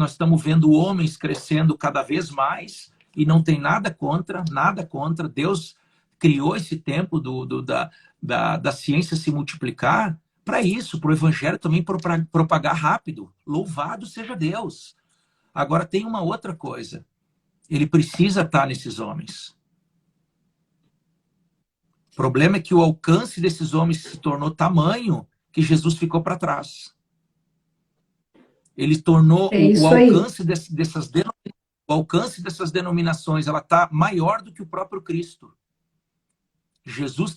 estamos vendo homens crescendo cada vez mais e não tem nada contra. Deus criou esse tempo da ciência se multiplicar para isso, para o evangelho também propagar rápido. Louvado seja Deus. Agora tem uma outra coisa. Ele precisa estar nesses homens. O problema é que o alcance desses homens se tornou tamanho que Jesus ficou para trás. Ele tornou o alcance o alcance dessas denominações, ela está maior do que o próprio Cristo. Jesus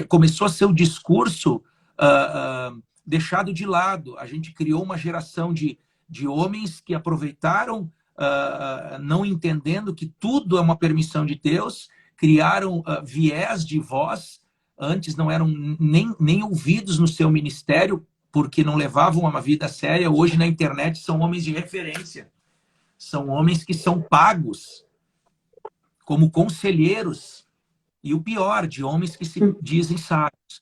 começou a ser o discurso deixado de lado. A gente criou uma geração de homens que aproveitaram, não entendendo que tudo é uma permissão de Deus, criaram viés de voz, antes não eram nem ouvidos no seu ministério, porque não levavam uma vida séria. Hoje na internet são homens de referência. São homens que são pagos como conselheiros. E o pior, de homens que se dizem sábios.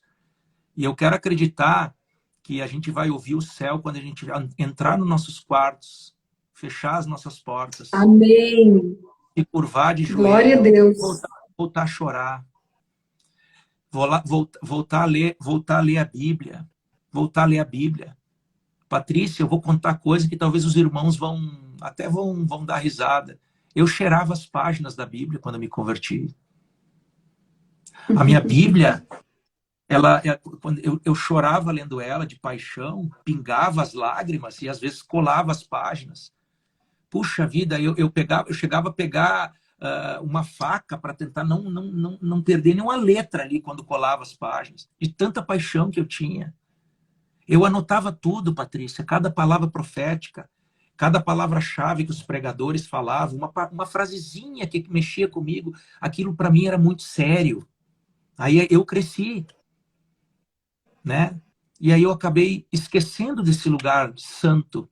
E eu quero acreditar que a gente vai ouvir o céu quando a gente entrar nos nossos quartos, fechar as nossas portas. Amém. Se curvar de joelho. Glória a Deus. Voltar a chorar. Voltar a ler a Bíblia. Voltar a ler a Bíblia. Patrícia, eu vou contar coisas que talvez os irmãos vão dar risada. Eu cheirava as páginas da Bíblia quando eu me converti. A minha Bíblia, quando eu chorava lendo ela de paixão, pingava as lágrimas e às vezes colava as páginas. Puxa vida, eu chegava a pegar uma faca para tentar não perder nenhuma letra ali quando colava as páginas, de tanta paixão que eu tinha. Eu anotava tudo, Patrícia, cada palavra profética, cada palavra-chave que os pregadores falavam, uma frasezinha que mexia comigo, aquilo para mim era muito sério. Aí eu cresci, né? E aí eu acabei esquecendo desse lugar santo,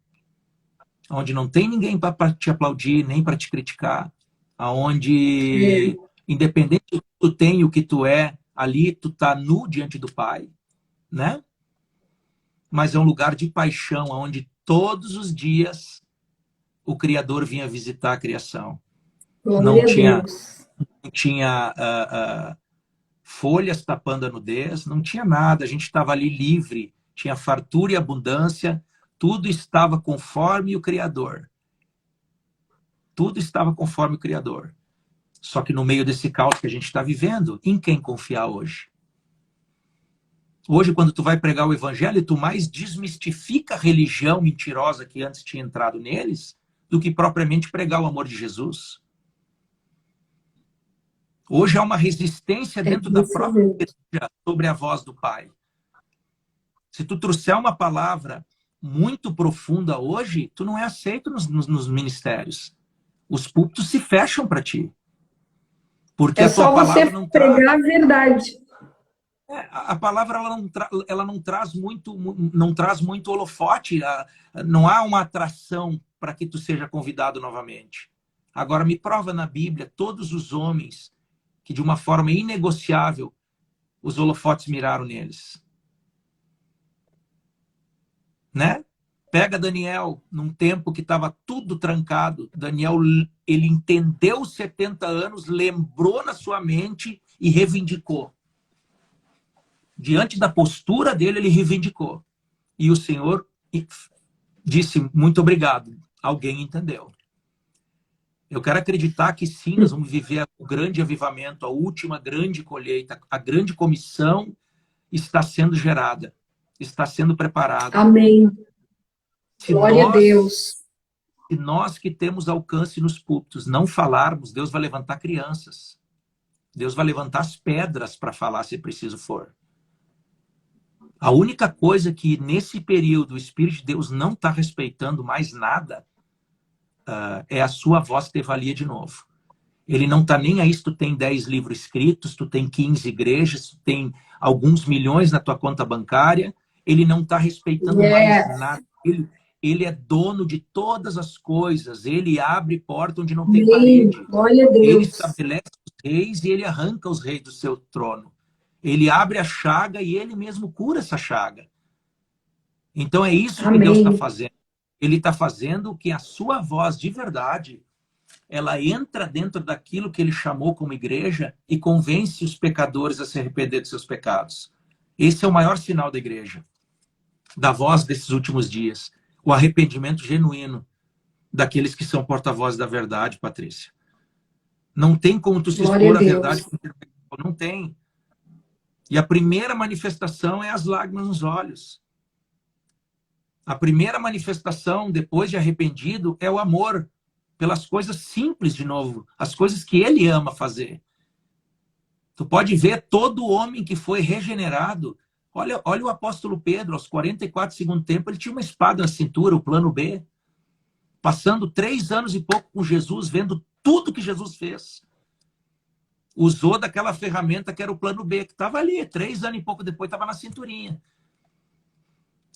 onde não tem ninguém para te aplaudir, nem para te criticar, aonde, independente do que tu tem e o que tu é, ali tu tá nu diante do Pai, né? Mas é um lugar de paixão, onde todos os dias o Criador vinha visitar a criação. Não tinha folhas tapando a nudez, não tinha nada, a gente estava ali livre, tinha fartura e abundância, tudo estava conforme o Criador. Tudo estava conforme o Criador. Só que no meio desse caos que a gente está vivendo, em quem confiar hoje? Hoje, quando tu vai pregar o evangelho, tu mais desmistifica a religião mentirosa que antes tinha entrado neles, do que propriamente pregar o amor de Jesus. Hoje há uma resistência dentro da própria igreja sobre a voz do Pai. Se tu trouxer uma palavra muito profunda hoje, tu não é aceito nos ministérios. Os púlpitos se fecham para ti. Porque a tua palavra não traz... pregar a verdade. A palavra ela não traz muito holofote, não há uma atração para que tu seja convidado novamente. Agora me prova na Bíblia todos os homens que de uma forma inegociável os holofotes miraram neles. Né? Pega Daniel, num tempo que estava tudo trancado. Daniel, ele entendeu os 70 anos, lembrou na sua mente e reivindicou. Diante da postura dele, ele reivindicou. E o Senhor disse, muito obrigado. Alguém entendeu. Eu quero acreditar que sim, nós vamos viver o grande avivamento, a última grande colheita, a grande comissão está sendo gerada, está sendo preparada. Amém. Glória a Deus. Se nós que temos alcance nos púlpitos não falarmos, Deus vai levantar crianças. Deus vai levantar as pedras para falar se preciso for. A única coisa que nesse período o Espírito de Deus não está respeitando mais nada é a sua voz ter valia de novo. Ele não está nem aí se tu tem 10 livros escritos, tu tem 15 igrejas, tu tem alguns milhões na tua conta bancária. Ele não está respeitando mais nada. Ele é dono de todas as coisas. Ele abre porta onde não tem parede. Glória a Deus. Ele estabelece os reis e ele arranca os reis do seu trono. Ele abre a chaga e ele mesmo cura essa chaga. Então é isso que Deus está fazendo. Ele está fazendo que a sua voz de verdade, ela entra dentro daquilo que ele chamou como igreja e convence os pecadores a se arrepender dos seus pecados. Esse é o maior sinal da igreja, da voz desses últimos dias. O arrependimento genuíno daqueles que são porta-vozes da verdade, Patrícia. Não tem como tu se expor à verdade. Não tem. E a primeira manifestação é as lágrimas nos olhos. A primeira manifestação, depois de arrependido, é o amor pelas coisas simples, de novo. As coisas que ele ama fazer. Tu pode ver todo homem que foi regenerado. Olha o apóstolo Pedro, aos 44 segundo tempo, ele tinha uma espada na cintura, o plano B. Passando 3 anos e pouco com Jesus, vendo tudo que Jesus fez. Usou daquela ferramenta que era o plano B, que estava ali, 3 anos e pouco depois, estava na cinturinha.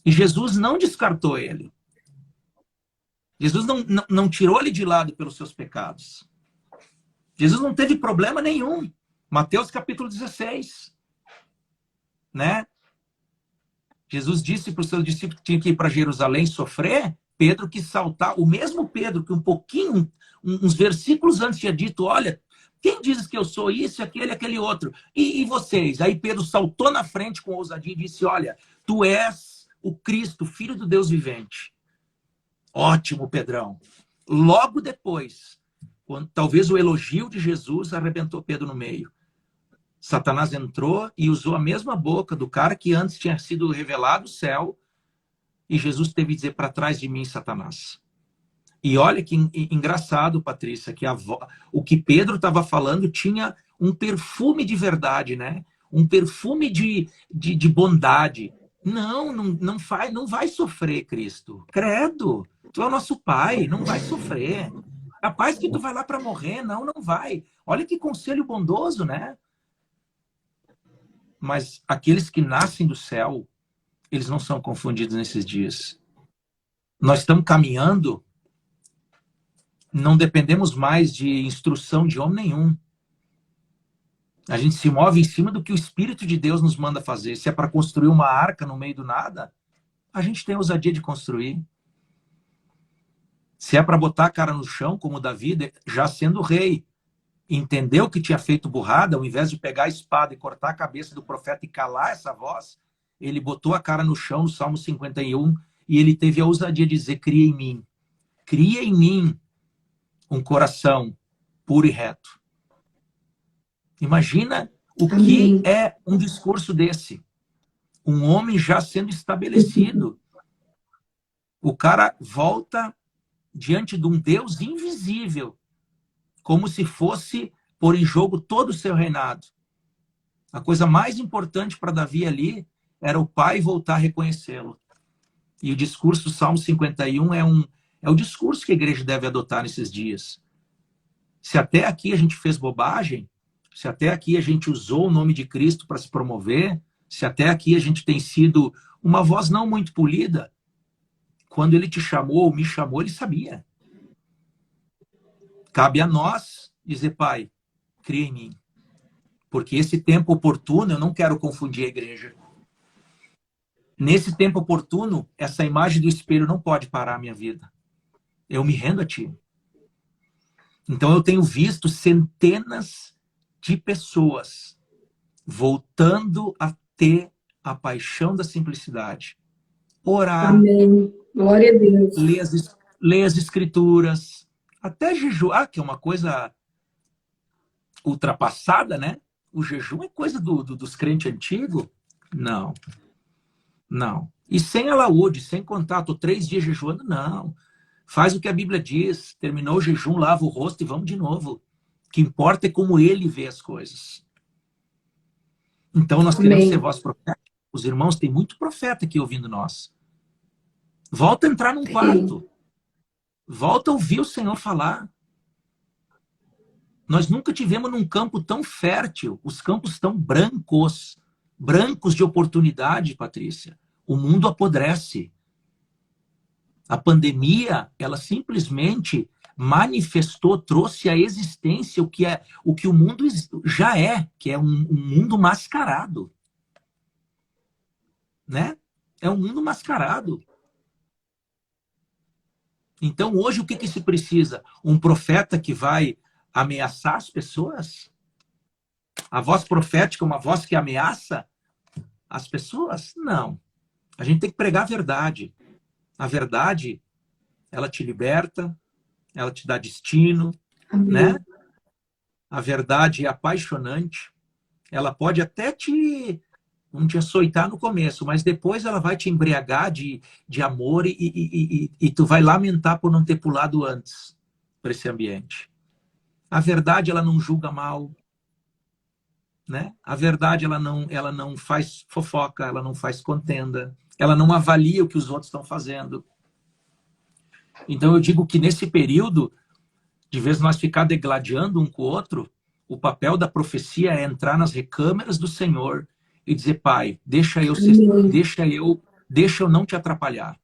E Jesus não descartou ele. Jesus não tirou ele de lado pelos seus pecados. Jesus não teve problema nenhum. Mateus capítulo 16. Né? Jesus disse para os seus discípulos que tinham que ir para Jerusalém sofrer. Pedro quis saltar. O mesmo Pedro que um pouquinho, uns versículos antes tinha dito, olha, quem diz que eu sou isso, aquele outro? E vocês? Aí Pedro saltou na frente com ousadia e disse, olha, tu és o Cristo, Filho do Deus vivente. Ótimo, Pedrão. Logo depois, quando, talvez o elogio de Jesus arrebentou Pedro no meio. Satanás entrou e usou a mesma boca do cara que antes tinha sido revelado o céu, e Jesus teve que dizer, para trás de mim, Satanás. E olha que engraçado, Patrícia, que o que Pedro estava falando tinha um perfume de verdade, né? Um perfume de bondade. Não vai sofrer, Cristo. Credo, tu é o nosso Pai, não vai sofrer. Capaz que tu vai lá para morrer, não vai. Olha que conselho bondoso, né? Mas aqueles que nascem do céu, eles não são confundidos nesses dias. Nós estamos caminhando, não dependemos mais de instrução de homem nenhum. A gente se move em cima do que o Espírito de Deus nos manda fazer. Se é para construir uma arca no meio do nada, a gente tem a ousadia de construir. Se é para botar a cara no chão, como Davi, já sendo rei, entendeu que tinha feito burrada, ao invés de pegar a espada e cortar a cabeça do profeta e calar essa voz, ele botou a cara no chão, no Salmo 51, e ele teve a ousadia de dizer, cria em mim um coração puro e reto. Imagina o que é um discurso desse. Um homem já sendo estabelecido. O cara volta diante de um Deus invisível, como se fosse pôr em jogo todo o seu reinado. A coisa mais importante para Davi ali era o pai voltar a reconhecê-lo. E o discurso do Salmo 51 é o discurso que a igreja deve adotar nesses dias. Se até aqui a gente fez bobagem, se até aqui a gente usou o nome de Cristo para se promover, se até aqui a gente tem sido uma voz não muito polida, quando ele te chamou ou me chamou, ele sabia. Cabe a nós dizer, Pai, cria em mim. Porque esse tempo oportuno, eu não quero confundir a igreja. Nesse tempo oportuno, essa imagem do espelho não pode parar a minha vida. Eu me rendo a ti. Então eu tenho visto centenas de pessoas voltando a ter a paixão da simplicidade. Orar. Amém. Glória a Deus. Ler as escrituras. Até jejuar, que é uma coisa ultrapassada, né? O jejum é coisa dos crentes antigos. Não. E sem alaúde, sem contar, estou 3 dias jejuando, não. Faz o que a Bíblia diz, terminou o jejum, lava o rosto e vamos de novo. O que importa é como ele vê as coisas. Então nós queremos ser voz profética. Os irmãos têm muito profeta aqui ouvindo nós. Volta a entrar num quarto. Volta a ouvir o Senhor falar. Nós nunca tivemos num campo tão fértil, os campos tão brancos de oportunidade, Patrícia. O mundo apodrece. A pandemia, ela simplesmente manifestou, trouxe à existência o que o mundo já é, que é um mundo mascarado. Né? É um mundo mascarado. Então, hoje, o que se precisa? Um profeta que vai ameaçar as pessoas? A voz profética é uma voz que ameaça? as pessoas? Não. A gente tem que pregar a verdade. A verdade, ela te liberta, ela te dá destino, Amém. né? A verdade é apaixonante. Ela pode até não te açoitar no começo, mas depois ela vai te embriagar de amor e tu vai lamentar por não ter pulado antes para esse ambiente. A verdade, ela não julga mal, né? A verdade, ela não faz fofoca, ela não faz contenda, ela não avalia o que os outros estão fazendo. Então eu digo que nesse período, de vez nós ficar degladiando um com o outro, o papel da profecia é entrar nas recâmeras do Senhor e dizer: Pai, deixa eu não te atrapalhar.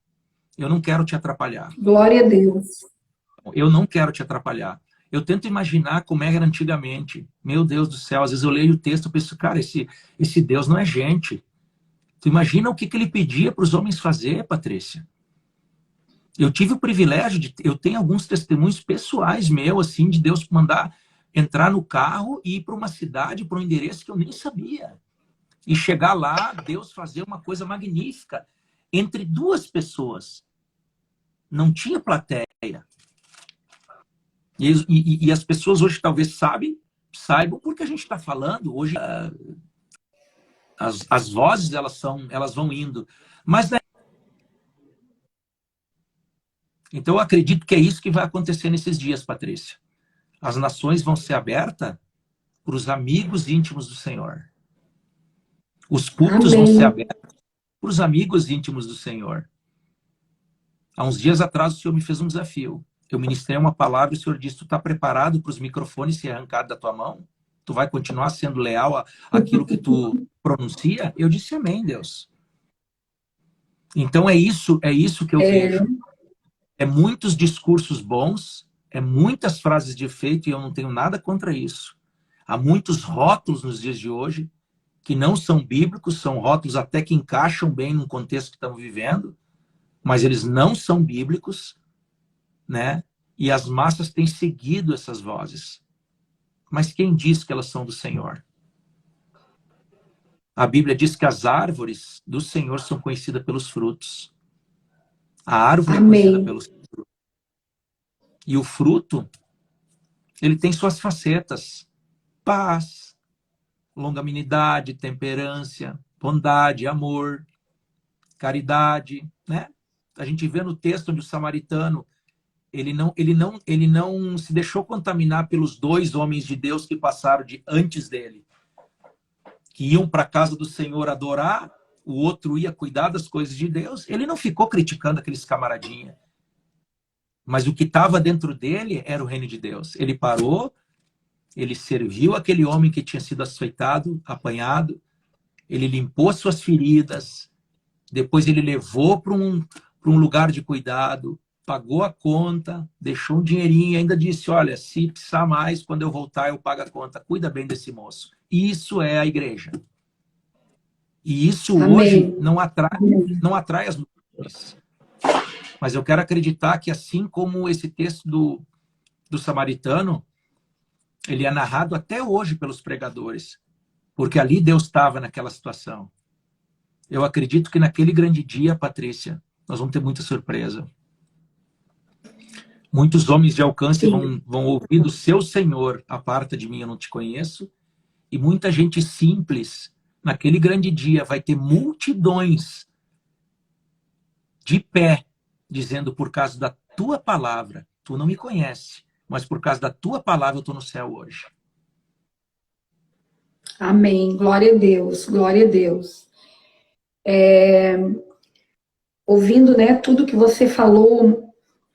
Eu não quero te atrapalhar. Glória a Deus. Eu não quero te atrapalhar. Eu tento imaginar como era antigamente. Meu Deus do céu, às vezes eu leio o texto e penso, cara, esse Deus não é gente. Tu imagina o que ele pedia para os homens fazer, Patrícia? Eu tive o privilégio eu tenho alguns testemunhos pessoais meus, assim, de Deus mandar entrar no carro e ir para uma cidade, para um endereço que eu nem sabia. E chegar lá, Deus fazer uma coisa magnífica. Entre duas pessoas. Não tinha plateia. E as pessoas hoje talvez saibam porque a gente está falando. Hoje as vozes elas vão indo. Mas né? Então eu acredito que é isso que vai acontecer nesses dias, Patrícia. As nações vão ser abertas para os amigos íntimos do Senhor. Os cultos vão ser abertos para os amigos íntimos do Senhor. Há uns dias atrás o Senhor me fez um desafio. Eu ministrei uma palavra e o Senhor disse: tu está preparado para os microfones ser arrancados da tua mão? Tu vai continuar sendo leal àquilo que tu pronuncia? Eu disse: amém, Deus. Então é isso que eu vejo. É muitos discursos bons, é muitas frases de efeito, e eu não tenho nada contra isso. Há muitos rótulos nos dias de hoje que não são bíblicos, são rótulos até que encaixam bem no contexto que estamos vivendo, mas eles não são bíblicos, né? E as massas têm seguido essas vozes. Mas quem diz que elas são do Senhor? A Bíblia diz que as árvores do Senhor são conhecidas pelos frutos. A árvore é conhecida pelos frutos. E o fruto, ele tem suas facetas. Paz, longanimidade, temperância, bondade, amor, caridade, né? A gente vê no texto onde o samaritano ele não se deixou contaminar pelos dois homens de Deus que passaram antes dele, que iam para a casa do Senhor adorar, o outro ia cuidar das coisas de Deus. Ele não ficou criticando aqueles camaradinha, mas o que estava dentro dele era o reino de Deus. Ele parou, ele serviu aquele homem que tinha sido açoitado, apanhado, ele limpou suas feridas, depois ele levou para um lugar de cuidado, pagou a conta, deixou um dinheirinho e ainda disse: olha, se precisar mais, quando eu voltar eu pago a conta. Cuida bem desse moço. Isso é a igreja. E isso hoje não atrai as mulheres. Mas eu quero acreditar que assim como esse texto do samaritano, ele é narrado até hoje pelos pregadores, porque ali Deus estava naquela situação. Eu acredito que naquele grande dia, Patrícia, nós vamos ter muita surpresa. Muitos homens de alcance vão ouvir do seu Senhor: aparta de mim, eu não te conheço. E muita gente simples, naquele grande dia, vai ter multidões de pé, dizendo: por causa da tua palavra, tu não me conhece, mas por causa da tua palavra eu estou no céu hoje. Amém. Glória a Deus, glória a Deus. Ouvindo, né, tudo que você falou,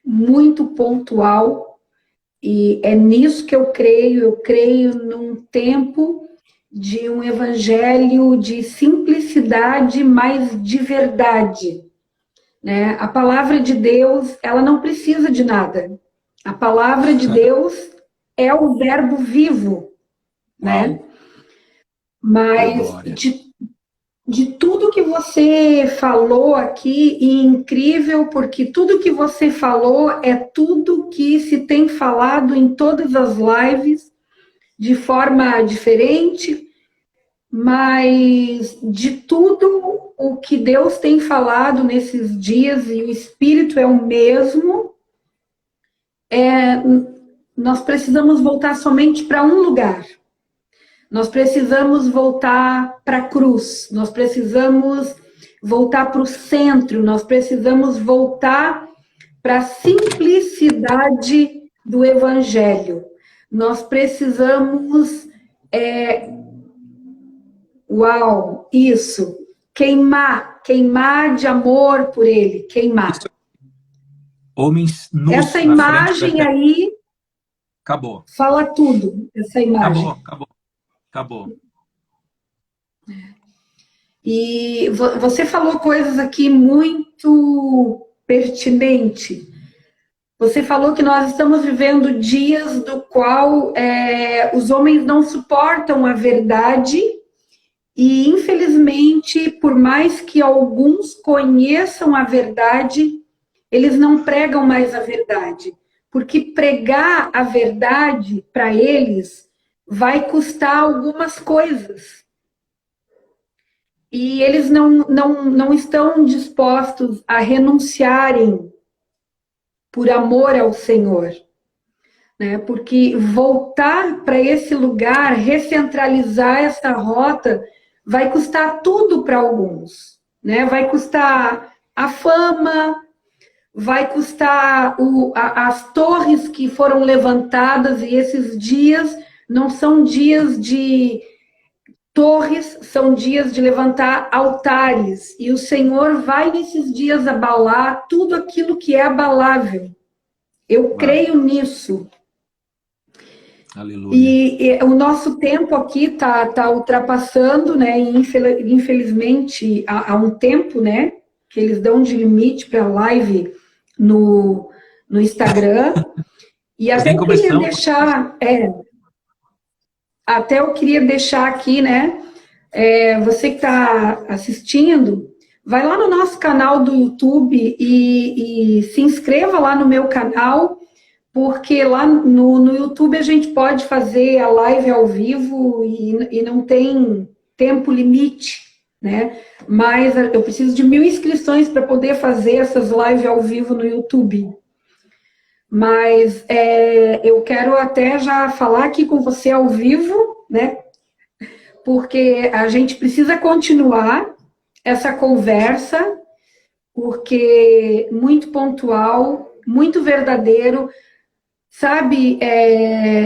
muito pontual, e é nisso que eu creio num tempo de um evangelho de simplicidade, mas de verdade, né? A palavra de Deus, ela não precisa de nada. A palavra de Deus é o verbo vivo, né? Mas de tudo que você falou aqui, e incrível, porque tudo que você falou é tudo que se tem falado em todas as lives, de forma diferente, mas de tudo o que Deus tem falado nesses dias, e o Espírito é o mesmo, nós precisamos voltar somente para um lugar. Nós precisamos voltar para a cruz, nós precisamos voltar para o centro, nós precisamos voltar para a simplicidade do Evangelho. Nós precisamos, isso, queimar de amor por Ele, queimar. Homens nus. Essa imagem aí acabou. Fala tudo, essa imagem. Acabou. E você falou coisas aqui muito pertinentes. Você falou que nós estamos vivendo dias do qual os homens não suportam a verdade e, infelizmente, por mais que alguns conheçam a verdade, eles não pregam mais a verdade. Porque pregar a verdade para eles vai custar algumas coisas. E eles não estão dispostos a renunciarem por amor ao Senhor. Né? Porque voltar para esse lugar, recentralizar essa rota, vai custar tudo para alguns. Né? Vai custar a fama, vai custar as torres que foram levantadas, e esses dias não são dias de torres, são dias de levantar altares. E o Senhor vai nesses dias abalar tudo aquilo que é abalável. Eu creio nisso. Aleluia. E o nosso tempo aqui está ultrapassando, né? E infelizmente, há um tempo, né? Que eles dão de limite para a live no Instagram. E até eu queria deixar... Até eu queria deixar aqui, né? Você que está assistindo, vai lá no nosso canal do YouTube e se inscreva lá no meu canal, porque lá no YouTube a gente pode fazer a live ao vivo e não tem tempo limite, né? Mas eu preciso de 1000 inscrições para poder fazer essas lives ao vivo no YouTube. Mas eu quero até já falar aqui com você ao vivo, né? Porque a gente precisa continuar essa conversa, porque muito pontual, muito verdadeiro. Sabe,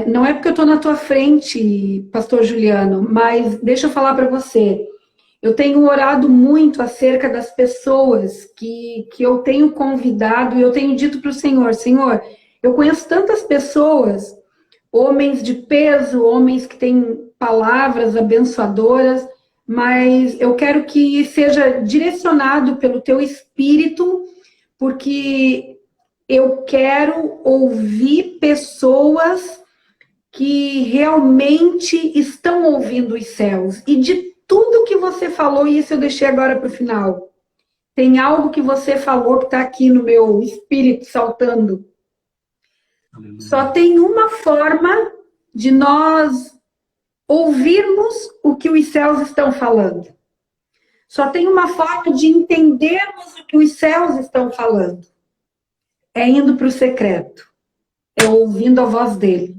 não é porque eu estou na tua frente, pastor Juliano, mas deixa eu falar para você. Eu tenho orado muito acerca das pessoas que eu tenho convidado, e eu tenho dito para o Senhor, Senhor, eu conheço tantas pessoas, homens de peso, homens que têm palavras abençoadoras, mas eu quero que seja direcionado pelo teu Espírito, porque eu quero ouvir pessoas que realmente estão ouvindo os céus. E de tudo que você falou, e isso eu deixei agora para o final, tem algo que você falou que está aqui no meu espírito saltando. Aleluia. Só tem uma forma de nós ouvirmos o que os céus estão falando. Só tem uma forma de entendermos o que os céus estão falando. É indo para o secreto. É ouvindo a voz dele.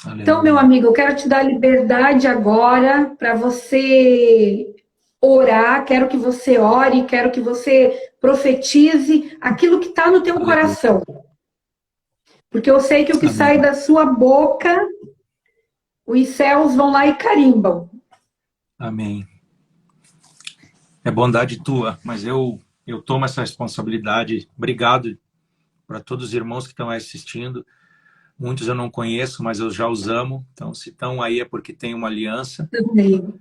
Aleluia. Então, meu amigo, eu quero te dar liberdade agora para você orar. Quero que você ore, quero que você profetize aquilo que está no teu coração. Porque eu sei que o que sai da sua boca, os céus vão lá e carimbam. Amém. É bondade tua, mas eu tomo essa responsabilidade. Obrigado para todos os irmãos que estão assistindo. Muitos eu não conheço, mas eu já os amo. Então, se estão aí é porque tem uma aliança. Amém.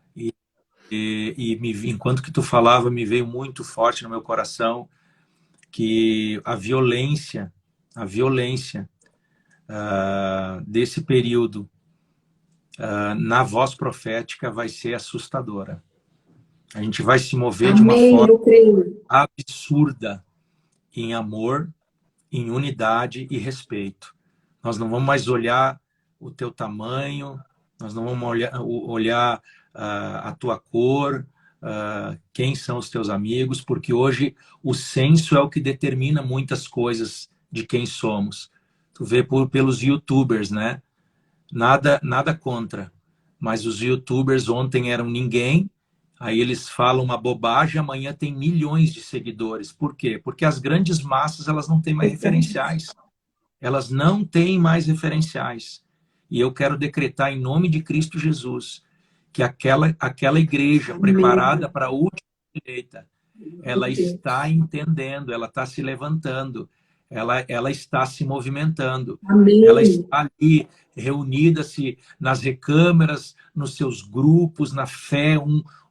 Enquanto que tu falava, me veio muito forte no meu coração que a violência desse período na voz profética vai ser assustadora. A gente vai se mover de uma forma absurda em amor, em unidade e respeito. Nós não vamos mais olhar o teu tamanho, nós não vamos olhar a tua cor, quem são os teus amigos, porque hoje o censo é o que determina muitas coisas de quem somos. Tu vê pelos YouTubers, né? Nada contra, mas os YouTubers ontem eram ninguém, aí eles falam uma bobagem, amanhã tem milhões de seguidores. Por quê? Porque as grandes massas, elas não têm mais referenciais. Elas não têm mais referenciais. E eu quero decretar em nome de Cristo Jesus que aquela igreja preparada para a última direita, ela está entendendo, ela está se levantando, ela está se movimentando. Amém. Ela está ali reunida-se nas recâmaras, nos seus grupos, na fé,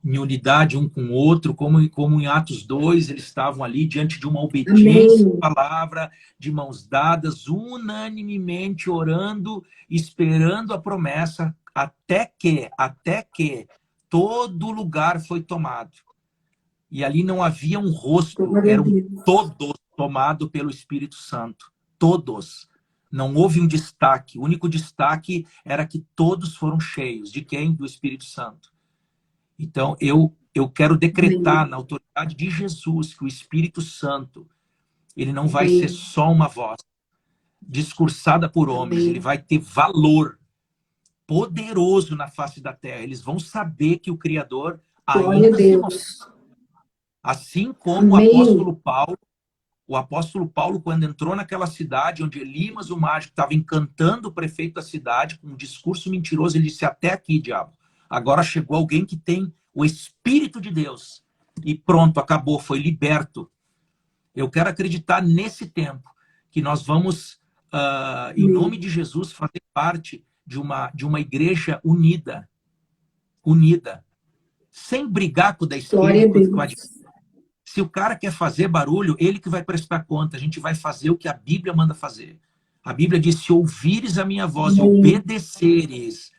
em unidade um com o outro, como em Atos 2, eles estavam ali diante de uma obediência à palavra, de mãos dadas, unanimemente orando, esperando a promessa, até que todo lugar foi tomado. E ali não havia um rosto, eram todos tomados pelo Espírito Santo. Todos. Não houve um destaque. O único destaque era que todos foram cheios. De quem? Do Espírito Santo. Então, eu quero decretar na autoridade de Jesus que o Espírito Santo, ele não vai ser só uma voz discursada por homens, ele vai ter valor poderoso na face da terra. Eles vão saber que o Criador ainda se move. Assim como o apóstolo Paulo, quando entrou naquela cidade onde Elimas, o mágico, estava encantando o prefeito da cidade com um discurso mentiroso, ele disse: até aqui, diabo. Agora chegou alguém que tem o Espírito de Deus. E pronto, acabou, foi liberto. Eu quero acreditar nesse tempo que nós vamos, em nome de Jesus, fazer parte de uma igreja unida. Unida. Sem brigar com o da esquerda, com a direita. Se o cara quer fazer barulho, ele que vai prestar conta. A gente vai fazer o que a Bíblia manda fazer. A Bíblia diz: se ouvires a minha voz e obedeceres.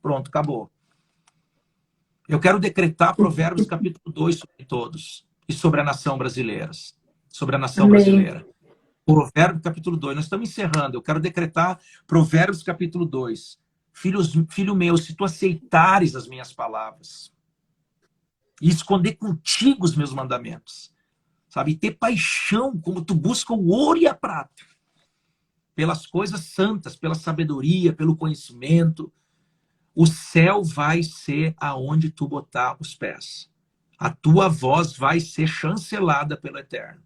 Pronto, acabou. Eu quero decretar Provérbios capítulo 2 sobre todos e sobre a nação brasileira. Sobre a nação brasileira. Provérbios capítulo 2. Nós estamos encerrando. Eu quero decretar Provérbios capítulo 2. Filho meu, se tu aceitares as minhas palavras e esconder contigo os meus mandamentos, sabe? E ter paixão como tu busca o ouro e a prata, pelas coisas santas, pela sabedoria, pelo conhecimento, o céu vai ser aonde tu botar os pés. A tua voz vai ser chancelada pelo Eterno.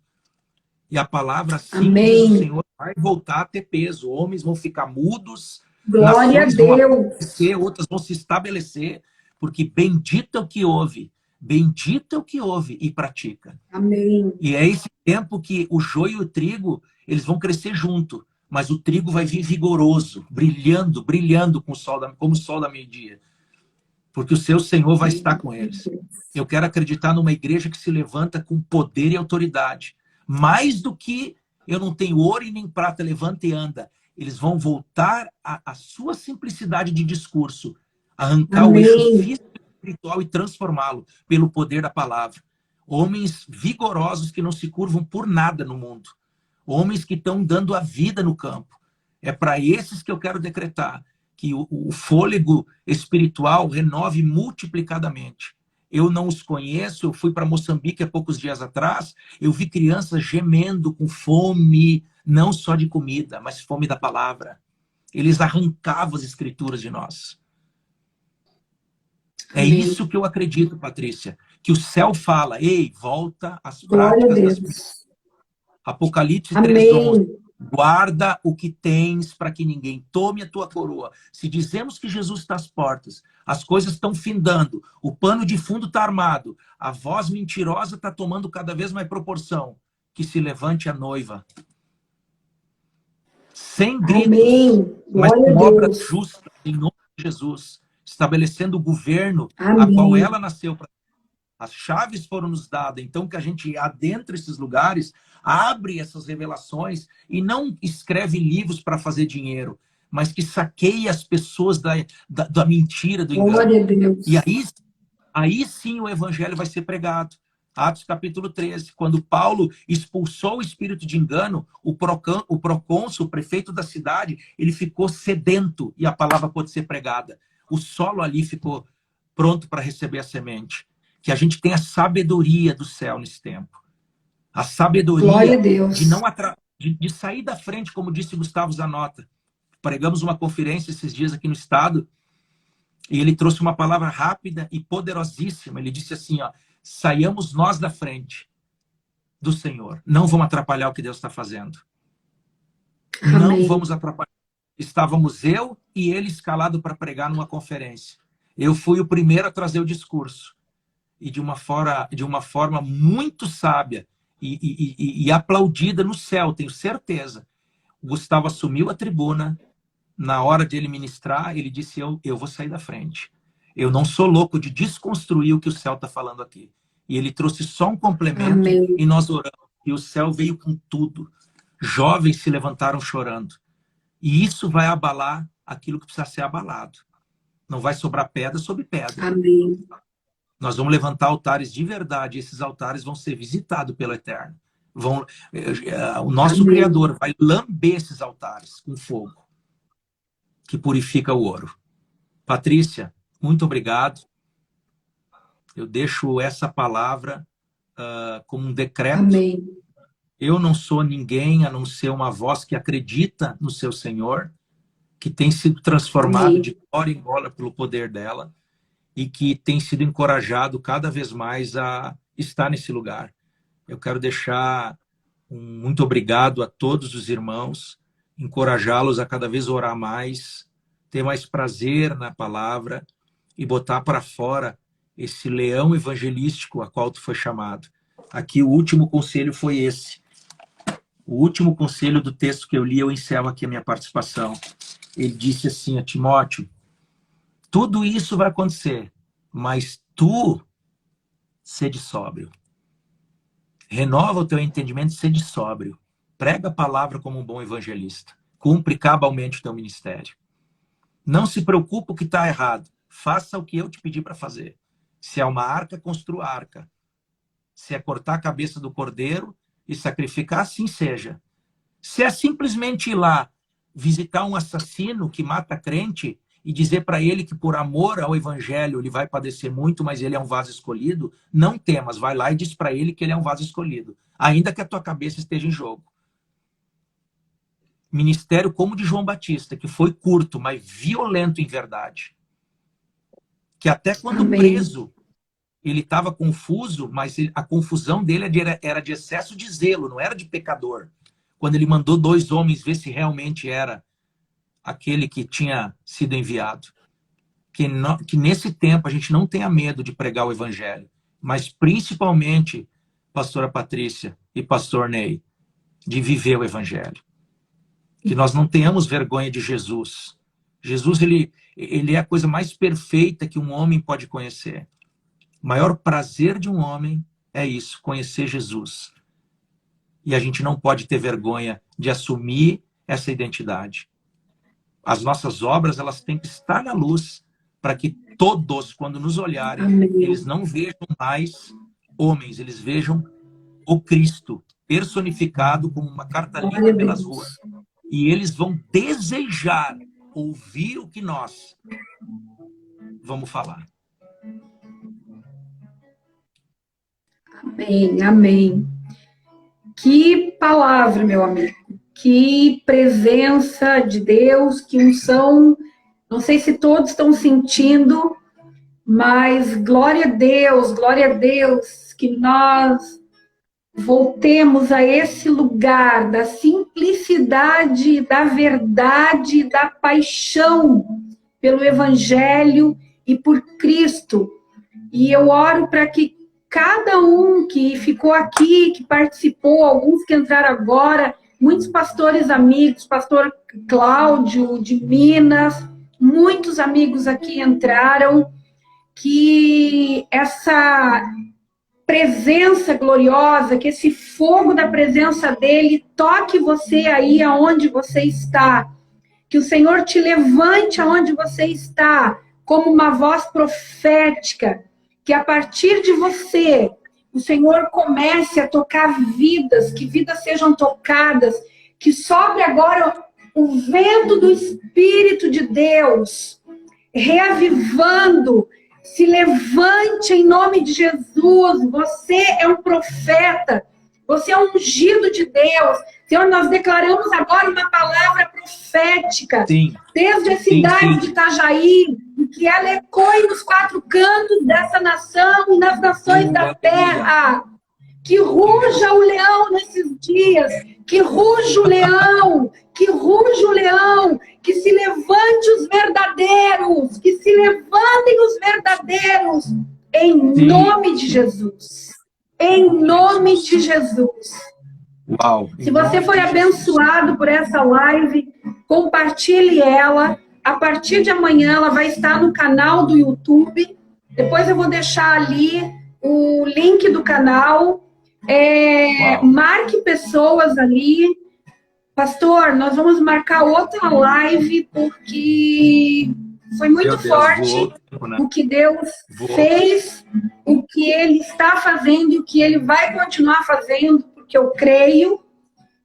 E a palavra, assim, diz o Senhor, vai voltar a ter peso. Homens vão ficar mudos, glória a Deus, outras vão se estabelecer, porque bendito é o que ouve. Bendito é o que ouve e pratica. Amém. E é esse tempo que o joio e o trigo, eles vão crescer junto. Mas o trigo vai vir vigoroso, brilhando como o sol da meio-dia. Porque o seu Senhor vai estar com eles. Eu quero acreditar numa igreja que se levanta com poder e autoridade. Mais do que eu não tenho ouro e nem prata, levanta e anda. Eles vão voltar à sua simplicidade de discurso. Arrancar o eixo físico espiritual e transformá-lo pelo poder da palavra. Homens vigorosos que não se curvam por nada no mundo. Homens que estão dando a vida no campo. É para esses que eu quero decretar que o fôlego espiritual renove multiplicadamente. Eu não os conheço, eu fui para Moçambique há poucos dias atrás, eu vi crianças gemendo com fome, não só de comida, mas fome da palavra. Eles arrancavam as escrituras de nós. É isso que eu acredito, Patrícia, que o céu fala: ei, volta às práticas das pessoas. Apocalipse 3:11. Guarda o que tens para que ninguém tome a tua coroa. Se dizemos que Jesus está às portas, as coisas estão findando, o pano de fundo está armado, a voz mentirosa está tomando cada vez mais proporção, que se levante a noiva. Sem gritos, mas com obras justas, em nome de Jesus, estabelecendo o governo a qual ela nasceu para. As chaves foram nos dadas, então que a gente adentre esses lugares, abre essas revelações e não escreve livros para fazer dinheiro, mas que saqueie as pessoas da mentira, do engano. Glória a Deus. E aí sim o evangelho vai ser pregado. Atos capítulo 13, quando Paulo expulsou o espírito de engano, o procônsul, o prefeito da cidade, ele ficou sedento e a palavra pôde ser pregada. o solo ali ficou pronto para receber a semente. Que a gente tenha a sabedoria do céu nesse tempo. A sabedoria de não de sair da frente, como disse Gustavo Zanota. Pregamos uma conferência esses dias aqui no estado e ele trouxe uma palavra rápida e poderosíssima. Ele disse assim, ó, saiamos nós da frente do Senhor. Não vamos atrapalhar o que Deus está fazendo. Amém. Não vamos atrapalhar. Estávamos eu e ele escalado para pregar numa conferência. Eu fui o primeiro a trazer o discurso. E de uma forma muito sábia e aplaudida no céu, tenho certeza. O Gustavo assumiu a tribuna. Na hora de ele ministrar, ele disse, eu vou sair da frente. Eu não sou louco de desconstruir o que o céu está falando aqui. E ele trouxe só um complemento. Amém. E nós oramos. E o céu veio com tudo. Jovens se levantaram chorando. E isso vai abalar aquilo que precisa ser abalado. Não vai sobrar pedra sobre pedra. Amém. Nós vamos levantar altares de verdade. E esses altares vão ser visitados pelo Eterno. O nosso Amém. Criador vai lamber esses altares com fogo que purifica o ouro. Patrícia, muito obrigado. Eu deixo essa palavra como um decreto. Amém. Eu não sou ninguém a não ser uma voz que acredita no seu Senhor, que tem sido transformado Amém. De hora em hora pelo poder dela e que tem sido encorajado cada vez mais a estar nesse lugar. Eu quero deixar um muito obrigado a todos os irmãos, encorajá-los a cada vez orar mais, ter mais prazer na palavra e botar para fora esse leão evangelístico a qual tu foi chamado. Aqui o último conselho foi esse. O último conselho do texto que eu li, eu encerro aqui a minha participação. Ele disse assim a Timóteo, tudo isso vai acontecer, mas tu sede sóbrio. Renova o teu entendimento e sede sóbrio. Prega a palavra como um bom evangelista. Cumpre cabalmente o teu ministério. Não se preocupe o que está errado. Faça o que eu te pedi para fazer. Se é uma arca, construa a arca. Se é cortar a cabeça do cordeiro e sacrificar, assim seja. Se é simplesmente ir lá visitar um assassino que mata crente e dizer para ele que por amor ao evangelho ele vai padecer muito, mas ele é um vaso escolhido, não temas, vai lá e diz para ele que ele é um vaso escolhido, ainda que a tua cabeça esteja em jogo. Ministério como o de João Batista, que foi curto, mas violento em verdade. Que até quando Amém. Preso, ele estava confuso, mas a confusão dele era de excesso de zelo, não era de pecador. Quando ele mandou 2 homens ver se realmente era aquele que tinha sido enviado. Que nesse tempo a gente não tenha medo de pregar o evangelho, mas principalmente, pastora Patrícia e pastor Ney, de viver o evangelho. Que nós não tenhamos vergonha de Jesus. Jesus, ele é a coisa mais perfeita que um homem pode conhecer. O maior prazer de um homem é isso, conhecer Jesus. E a gente não pode ter vergonha de assumir essa identidade. As nossas obras, elas têm que estar na luz para que todos, quando nos olharem, Amém. Eles não vejam mais homens, eles vejam o Cristo personificado como uma carta limpa pelas ruas. E eles vão desejar ouvir o que nós vamos falar. Amém, amém. Que palavra, meu amigo. Que presença de Deus, que unção. Não sei se todos estão sentindo, mas glória a Deus, que nós voltemos a esse lugar da simplicidade, da verdade, da paixão pelo Evangelho e por Cristo. E eu oro para que cada um que ficou aqui, que participou, alguns que entraram agora, muitos pastores amigos, pastor Cláudio de Minas, muitos amigos aqui entraram, que essa presença gloriosa, que esse fogo da presença dele toque você aí aonde você está, que o Senhor te levante aonde você está, como uma voz profética, que a partir de você, o Senhor comece a tocar vidas, que vidas sejam tocadas, que sobre agora o vento do Espírito de Deus, reavivando. Se levante em nome de Jesus. Você é um profeta. Você é um ungido de Deus. Senhor, nós declaramos agora uma palavra profética. Sim. Desde a cidade de Itajaí, que ela ecoe nos 4 cantos dessa nação e nas nações da terra. Que ruja o leão nesses dias. Que ruja o leão. Que ruja o leão. Que se levante os verdadeiros. Que se levantem os verdadeiros. Em nome de Jesus. Em nome de Jesus. Uau. Se você foi abençoado por essa live, compartilhe ela. A partir de amanhã ela vai estar no canal do YouTube. Depois eu vou deixar ali o link do canal. Marque pessoas ali. Pastor, nós vamos marcar outra live porque foi muito forte o que Deus fez, o que Ele está fazendo e o que Ele vai continuar fazendo, porque eu creio.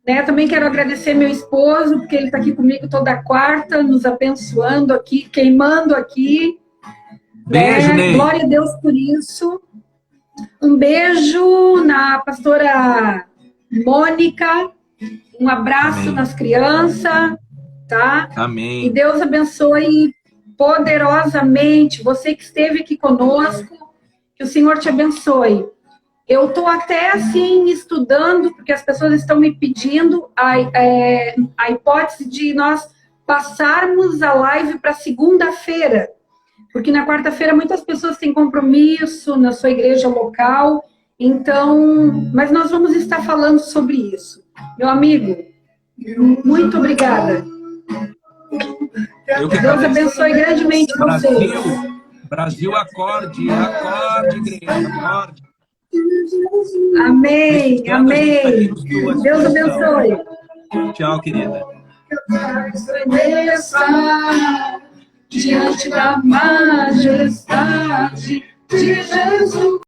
Né? Também quero agradecer meu esposo, porque ele está aqui comigo toda quarta, nos abençoando aqui, queimando aqui. Beijo, Ney. Glória a Deus por isso. Um beijo na pastora Mônica. Um abraço Amém. nas crianças, tá? Amém. E Deus abençoe poderosamente você que esteve aqui conosco. Que o Senhor te abençoe. Eu estou até, assim, estudando, porque as pessoas estão me pedindo a hipótese de nós passarmos a live para segunda-feira. Porque na quarta-feira muitas pessoas têm compromisso na sua igreja local. Então, mas nós vamos estar falando sobre isso. Meu amigo, muito obrigada. Deus abençoe grandemente vocês. Brasil, acorde, acorde, igreja, acorde. Amém, amém. Deus abençoe. Tchau, querida. Diante da majestade de Jesus.